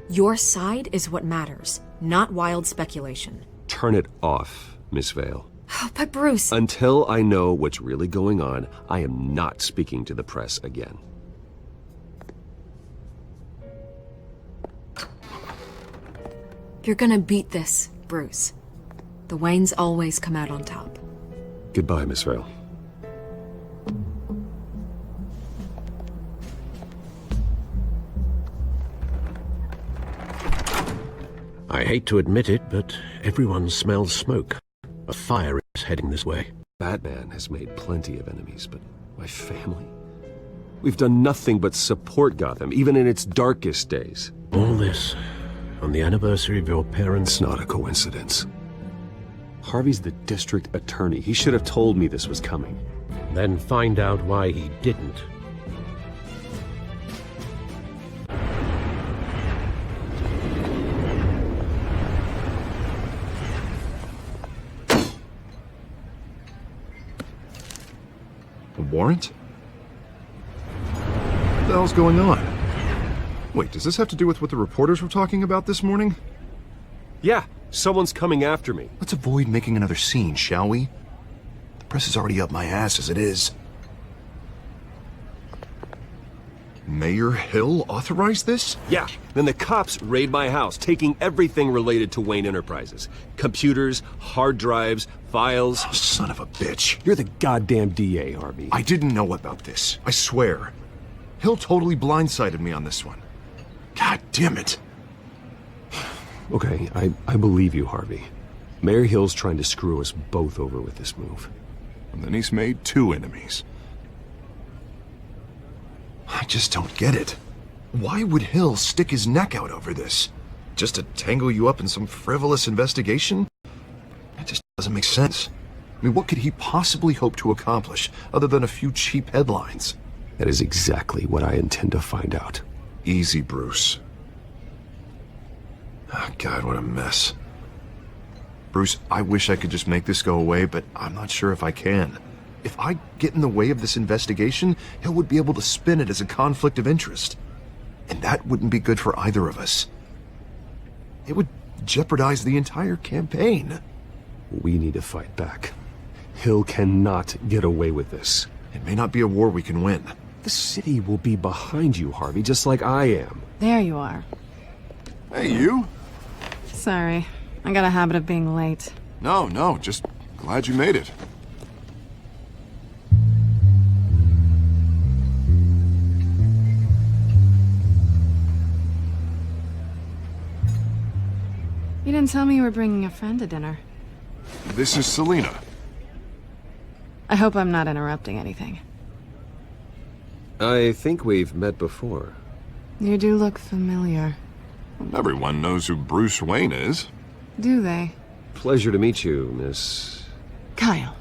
Your side is what matters, not wild speculation. Turn it off, Miss Vale. But Bruce... Until I know what's really going on, I am not speaking to the press again. You're gonna beat this, Bruce. The Waynes always come out on top. Goodbye, Miss Vale. I hate to admit it, but everyone smells smoke. A fire is heading this way. Batman has made plenty of enemies, but my family? We've done nothing but support Gotham, even in its darkest days. All this on the anniversary of your parents'... It's not a coincidence. Harvey's the district attorney. He should have told me this was coming. Then find out why he didn't. A warrant? What the hell's going on? Wait, does this have to do with what the reporters were talking about this morning? Yeah, someone's coming after me. Let's avoid making another scene, shall we? The press is already up my ass as it is. Mayor Hill authorized this? Yeah, then the cops raid my house, taking everything related to Wayne Enterprises. Computers, hard drives, files. Oh, son of a bitch. You're the goddamn DA, Harvey. I didn't know about this. I swear. Hill totally blindsided me on this one. God damn it. Okay, I believe you, Harvey. Mayor Hill's trying to screw us both over with this move. And then he's made two enemies. I just don't get it. Why would Hill stick his neck out over this? Just to tangle you up in some frivolous investigation? That just doesn't make sense. I mean, what could he possibly hope to accomplish other than a few cheap headlines? That is exactly what I intend to find out. Easy, Bruce. Oh, God, what a mess. Bruce, I wish I could just make this go away, but I'm not sure if I can. If I get in the way of this investigation, Hill would be able to spin it as a conflict of interest. And that wouldn't be good for either of us. It would jeopardize the entire campaign. We need to fight back. Hill cannot get away with this. It may not be a war we can win. The city will be behind you, Harvey, just like I am. There you are. Hey, you? Sorry. I got a habit of being late. No, just glad you made it. You didn't tell me you were bringing a friend to dinner. This is Selina. I hope I'm not interrupting anything. I think we've met before. You do look familiar. Everyone knows who Bruce Wayne is. Do they? Pleasure to meet you, Miss... Kyle.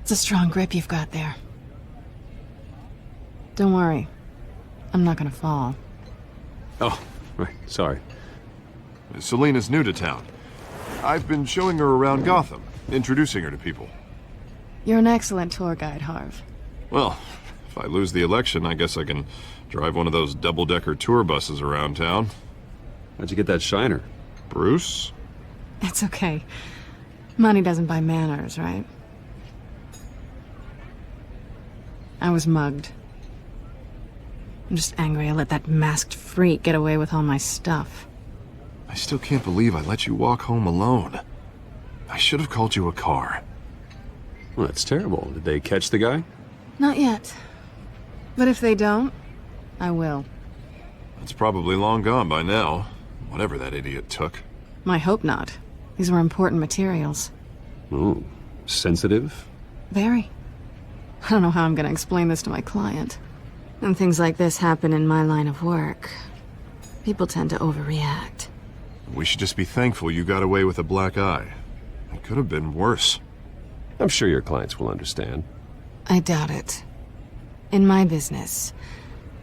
It's a strong grip you've got there. Don't worry. I'm not gonna fall. Oh, right, sorry. Selina's new to town. I've been showing her around Gotham, introducing her to people. You're an excellent tour guide, Harv. Well, if I lose the election, I guess I can drive one of those double-decker tour buses around town. How'd you get that shiner? Bruce? It's okay. Money doesn't buy manners, right? I was mugged. I'm just angry I let that masked freak get away with all my stuff. I still can't believe I let you walk home alone. I should have called you a car. Well, that's terrible. Did they catch the guy? Not yet. But if they don't, I will. It's probably long gone by now, whatever that idiot took. I hope not. These were important materials. Ooh, sensitive? Very. I don't know how I'm gonna explain this to my client. When things like this happen in my line of work, people tend to overreact. We should just be thankful you got away with a black eye. It could have been worse. I'm sure your clients will understand. I doubt it. In my business,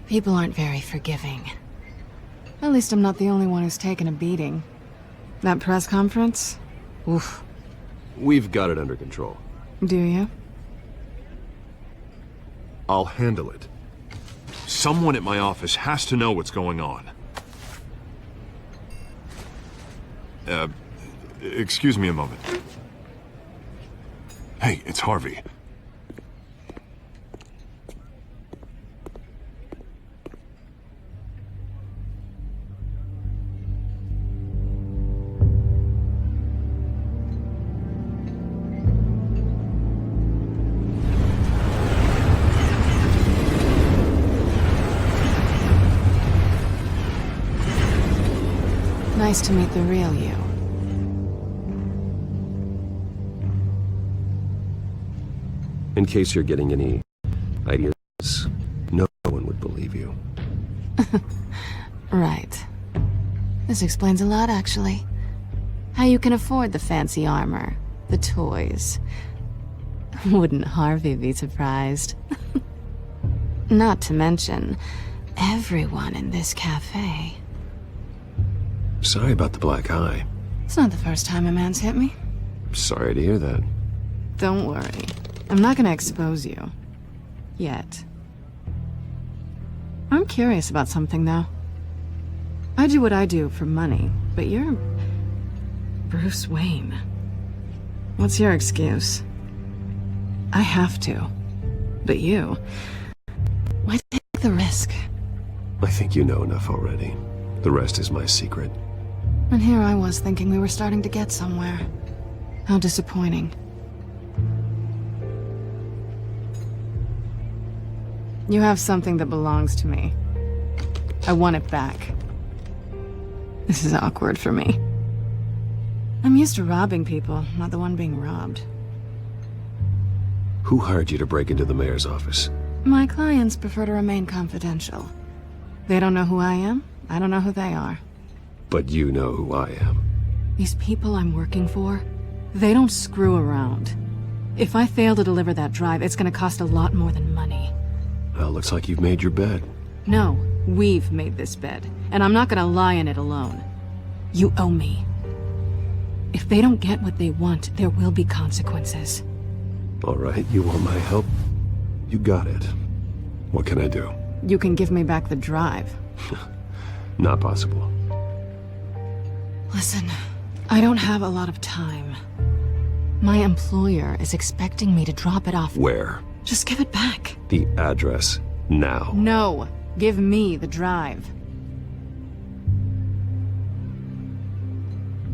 people aren't very forgiving. At least I'm not the only one who's taken a beating. That press conference? Oof. We've got it under control. Do you? I'll handle it. Someone at my office has to know what's going on. Excuse me a moment. Hey, it's Harvey. Nice to meet the real you. In case you're getting any ideas, no one would believe you. Right. This explains a lot, actually. How you can afford the fancy armor, the toys. Wouldn't Harvey be surprised? Not to mention, everyone in this cafe. Sorry about the black eye. It's not the first time a man's hit me. Sorry to hear that. Don't worry. I'm not gonna expose you. Yet. I'm curious about something, though. I do what I do for money, but you're... Bruce Wayne. What's your excuse? I have to. But you... Why take the risk? I think you know enough already. The rest is my secret. And here I was thinking we were starting to get somewhere. How disappointing. You have something that belongs to me. I want it back. This is awkward for me. I'm used to robbing people, not the one being robbed. Who hired you to break into the mayor's office? My clients prefer to remain confidential. They don't know who I am, I don't know who they are. But you know who I am. These people I'm working for, they don't screw around. If I fail to deliver that drive, it's gonna cost a lot more than money. Well, looks like you've made your bed. No, we've made this bed, and I'm not gonna lie in it alone. You owe me. If they don't get what they want, there will be consequences. All right, you want my help? You got it. What can I do? You can give me back the drive. Not possible. Listen, I don't have a lot of time. My employer is expecting me to drop it off. Where? Just give it back. The address, now. No. Give me the drive.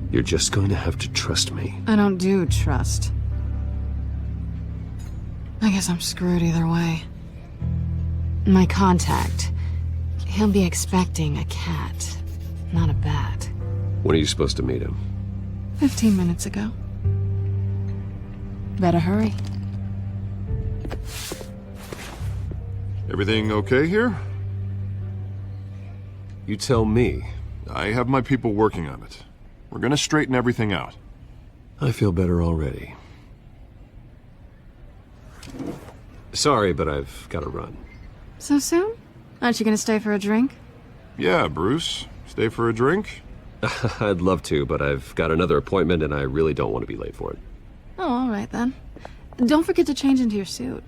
You're just going to have to trust me. I don't do trust. I guess I'm screwed either way. My contact. He'll be expecting a cat, not a bat. When are you supposed to meet him? 15 minutes ago. Better hurry. Everything okay here? You tell me. I have my people working on it. We're gonna straighten everything out. I feel better already. Sorry, but I've got to run. So soon? Aren't you gonna stay for a drink? Yeah, Bruce. Stay for a drink? I'd love to, but I've got another appointment and I really don't want to be late for it. Oh, all right then. Don't forget to change into your suit.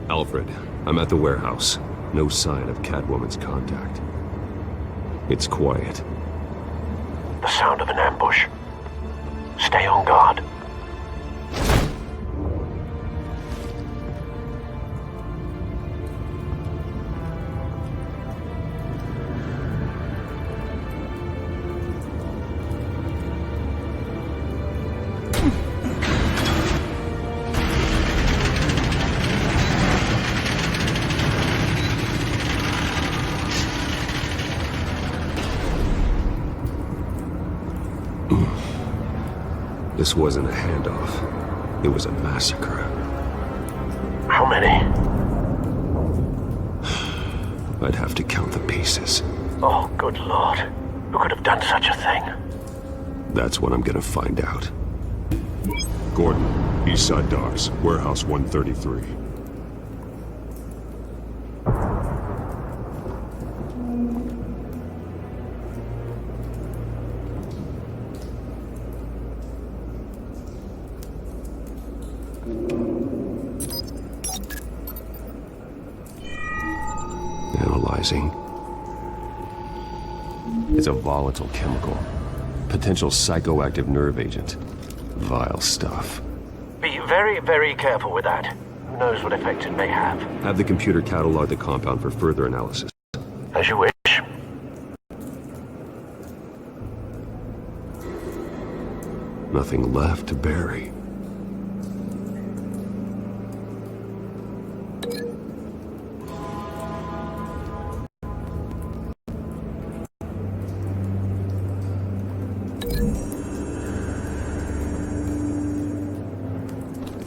Alfred, I'm at the warehouse. No sign of Catwoman's contact. It's quiet. The sound of an ambush. Stay on guard. This wasn't a handoff. It was a massacre. How many? I'd have to count the pieces. Oh, good lord. Who could have done such a thing? That's what I'm gonna find out. Gordon, Eastside Docks, Warehouse 133. Analyzing. It's a volatile chemical. Potential psychoactive nerve agent. Vile stuff. Be very, very careful with that. Who knows what effect it may have. Have the computer catalog the compound for further analysis. As you wish. Nothing left to bury.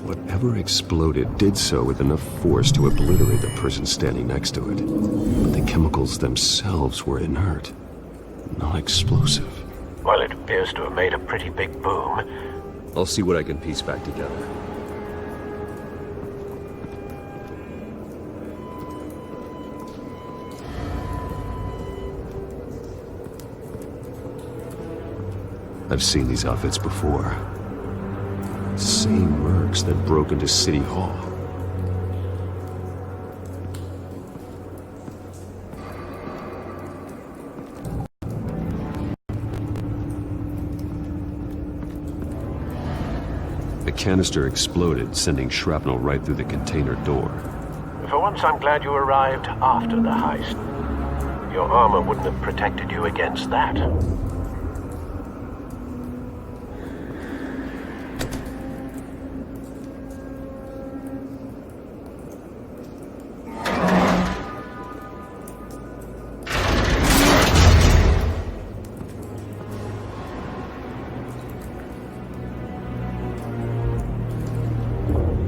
Whatever exploded did so with enough force to obliterate the person standing next to it. But the chemicals themselves were inert, not explosive. Well, it appears to have made a pretty big boom. I'll see what I can piece back together. I've seen these outfits before. Same mercs that broke into City Hall. The canister exploded, sending shrapnel right through the container door. For once, I'm glad you arrived after the heist. Your armor wouldn't have protected you against that.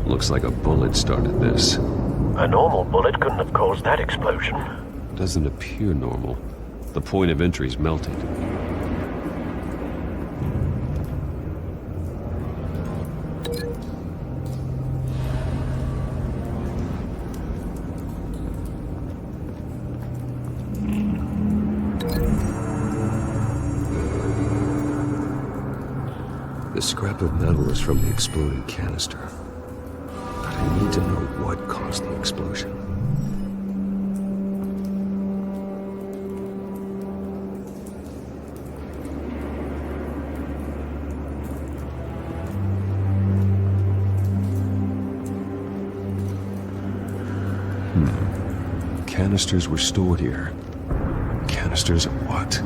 Looks like a bullet started this. A normal bullet couldn't have caused that explosion. Doesn't appear normal. The point of entry's melted. The scrap of metal is from the exploding canister. But I need to know what caused the explosion. Canisters were stored here. Canisters of what?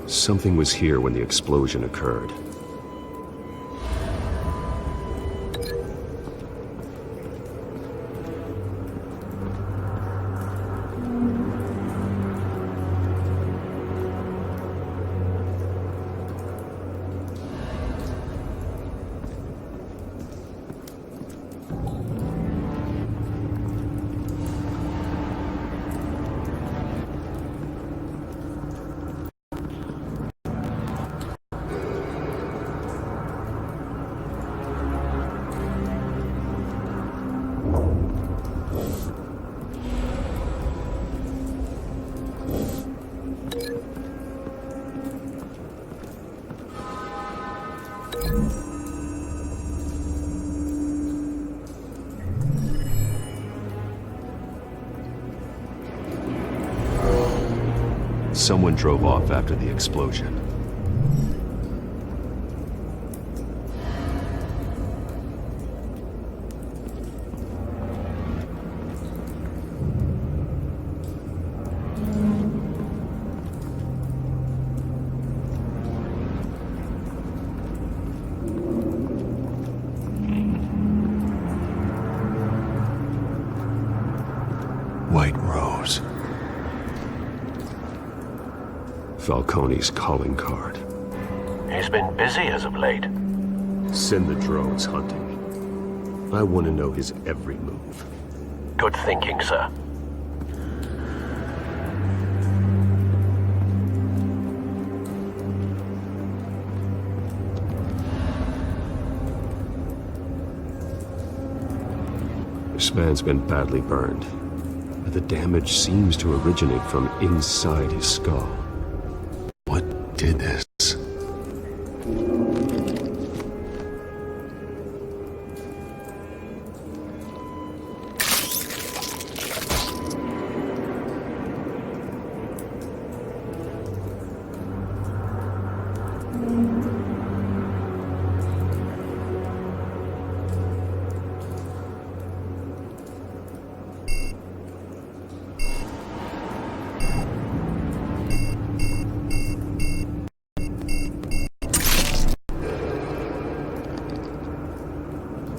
Something was here when the explosion occurred. Someone drove off after the explosion. White Rose. Falcone's calling card. He's been busy as of late. Send the drones hunting. I want to know his every move. Good thinking, sir. This man's been badly burned, but the damage seems to originate from inside his skull. What did this?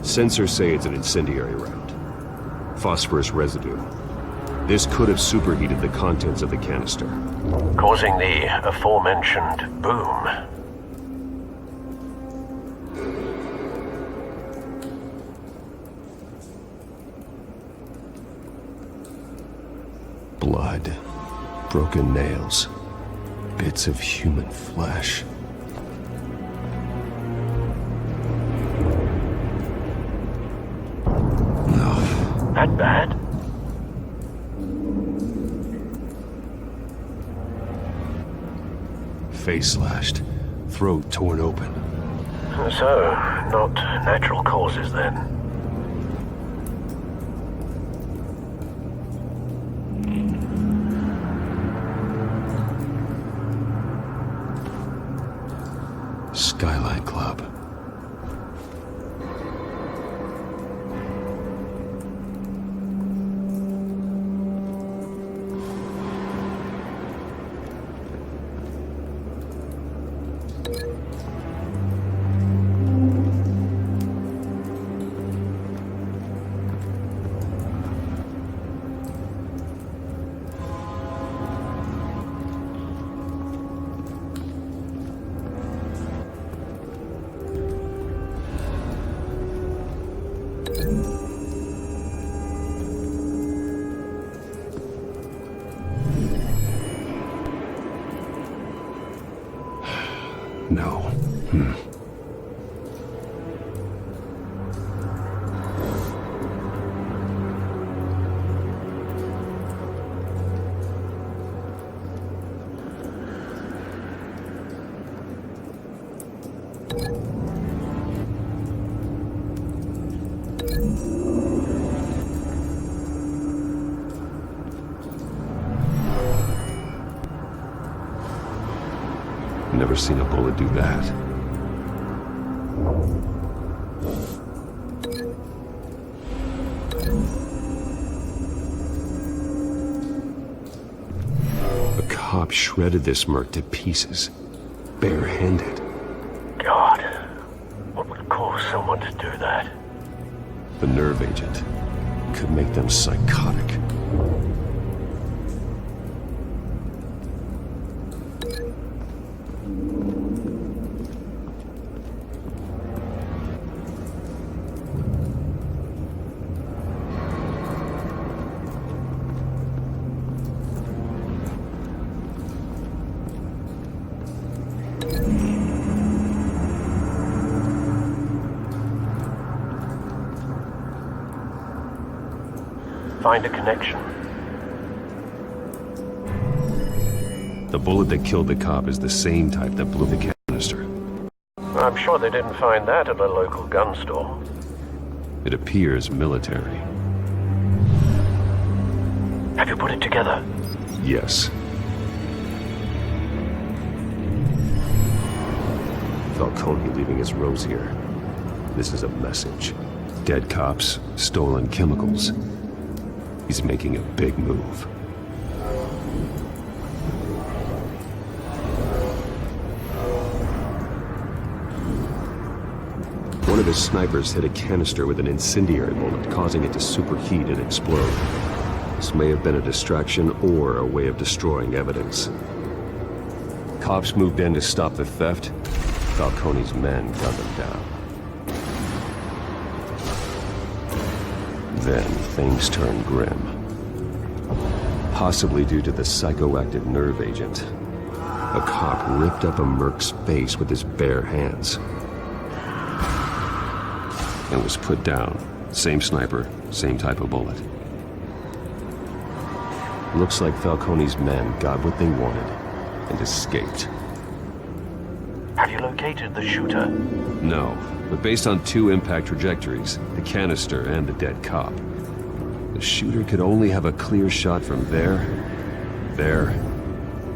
Sensors say it's an incendiary round. Phosphorus residue. This could have superheated the contents of the canister, causing the aforementioned boom. Blood, broken nails, bits of human flesh. That bad? Face slashed, throat torn open. So, not natural causes then. Skyline Club. No. Never seen a bullet do that. A cop shredded this merc to pieces, barehanded. God, what would cause someone to do that? The nerve agent could make them psychotic. Find a connection. The bullet that killed the cop is the same type that blew the canister. I'm sure they didn't find that at a local gun store. It appears military. Have you put it together? Yes. Falcone leaving his rose here. This is a message. Dead cops, stolen chemicals. He's making a big move. One of his snipers hit a canister with an incendiary bullet, causing it to superheat and explode. This may have been a distraction or a way of destroying evidence. Cops moved in to stop the theft. Falcone's men gunned them down. Then things turned grim. Possibly due to the psychoactive nerve agent. A cop ripped up a merc's face with his bare hands. And was put down. Same sniper, same type of bullet. Looks like Falcone's men got what they wanted and escaped. Have you located the shooter? No, but based on two impact trajectories, the canister and the dead cop, the shooter could only have a clear shot from there,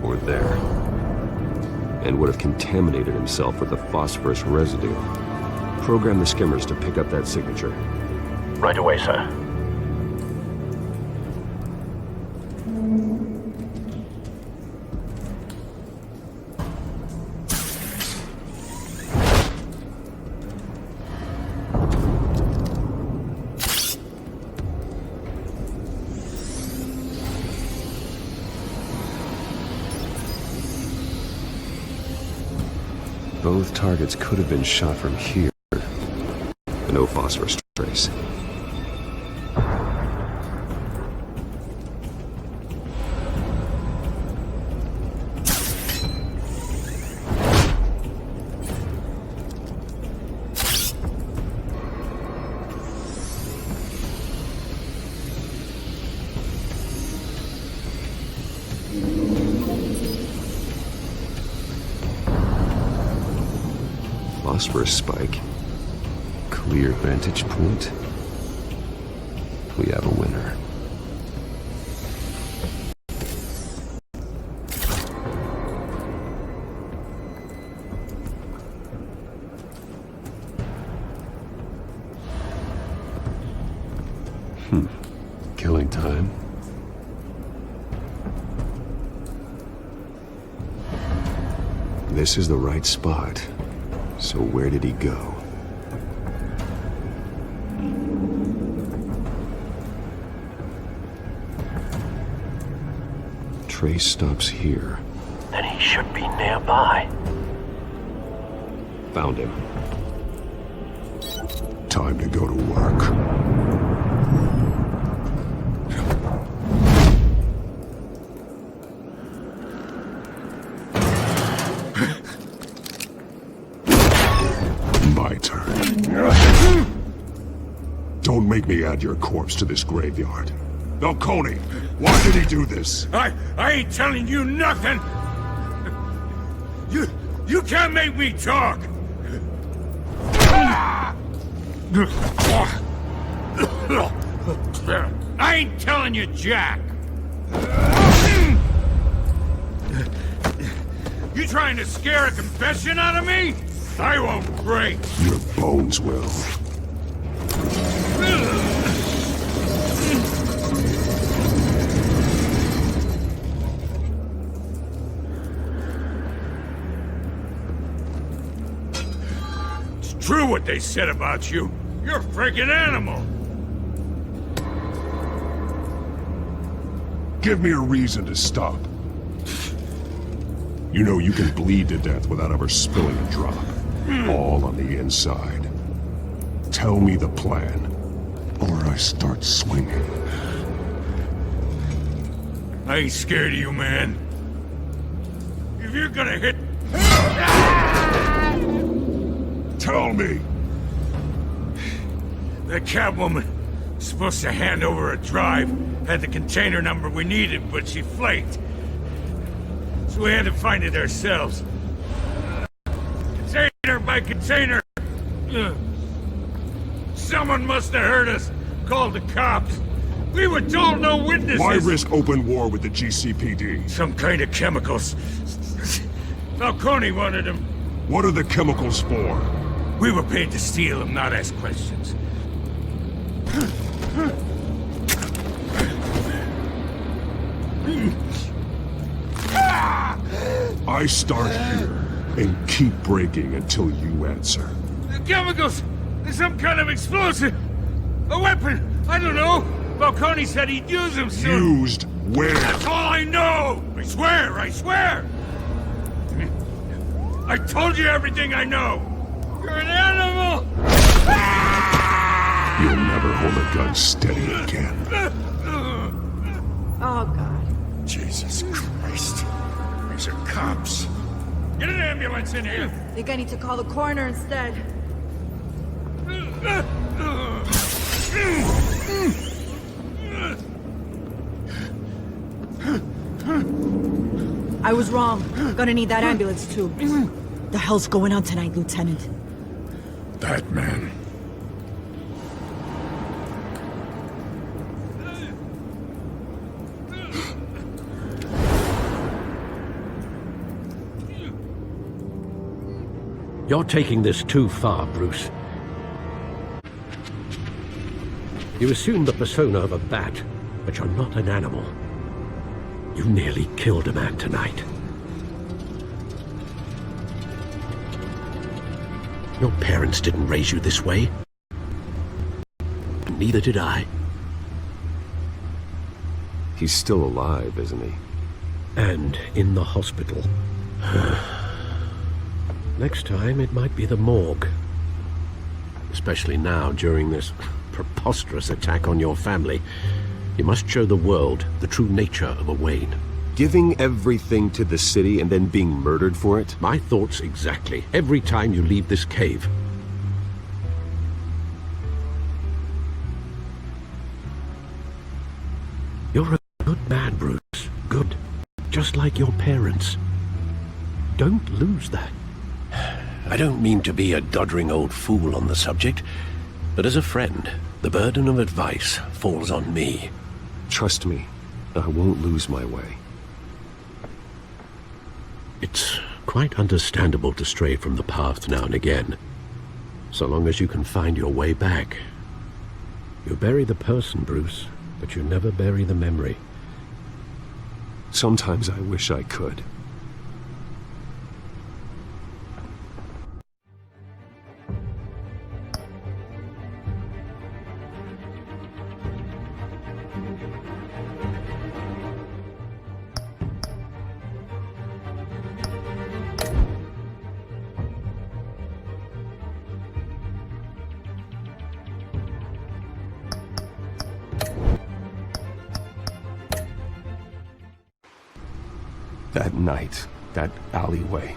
or there, and would have contaminated himself with the phosphorus residue. Program the skimmers to pick up that signature. Right away, sir. Both targets could have been shot from here. No phosphorus trace. Phosphorus spike. Clear vantage point. We have a winner. Killing time. This is the right spot. So where did he go? Trace stops here. Then he should be nearby. Found him. Time to go to work. My turn. Don't make me add your corpse to this graveyard. Falcone, why did he do this? I ain't telling you nothing! You can't make me talk! I ain't telling you, Jack. You trying to scare a confession out of me? I won't break. Your bones will. It's true what they said about you. You're a freaking animal. Give me a reason to stop. You know you can bleed to death without ever spilling a drop. All on the inside. Tell me the plan, or I start swinging. I ain't scared of you, man. If you're gonna hit... Tell me! That Catwoman was supposed to hand over a drive, had the container number we needed, but she flaked. So we had to find it ourselves. Container by container. Someone must have heard us, called the cops. We were told no witnesses. Why risk open war with the GCPD? Some kind of chemicals. Falcone wanted them. What are the chemicals for? We were paid to steal them, not ask questions. I start here and keep breaking until you answer. The chemicals! There's some kind of explosive! A weapon! I don't know! Falcone said he'd use them soon! Used where? That's all I know! I swear! I swear! I told you everything I know! You're an animal! You'll never hold a gun steady again. Oh, God. Jesus Christ. These are cops. Get an ambulance in here! Think I need to call the coroner instead. I was wrong. Gonna need that ambulance too. The hell's going on tonight, Lieutenant? Batman. You're taking this too far, Bruce. You assume the persona of a bat, but you're not an animal. You nearly killed a man tonight. Your parents didn't raise you this way. Neither did I. He's still alive, isn't he? And in the hospital. Next time, it might be the morgue. Especially now, during this preposterous attack on your family. You must show the world the true nature of a Wayne. Giving everything to the city and then being murdered for it? My thoughts exactly. Every time you leave this cave. You're a good man, Bruce. Good. Just like your parents. Don't lose that. I don't mean to be a doddering old fool on the subject, but as a friend, the burden of advice falls on me. Trust me, I won't lose my way. It's quite understandable to stray from the path now and again, so long as you can find your way back. You bury the person, Bruce, but you never bury the memory. Sometimes I wish I could. That night, that alleyway.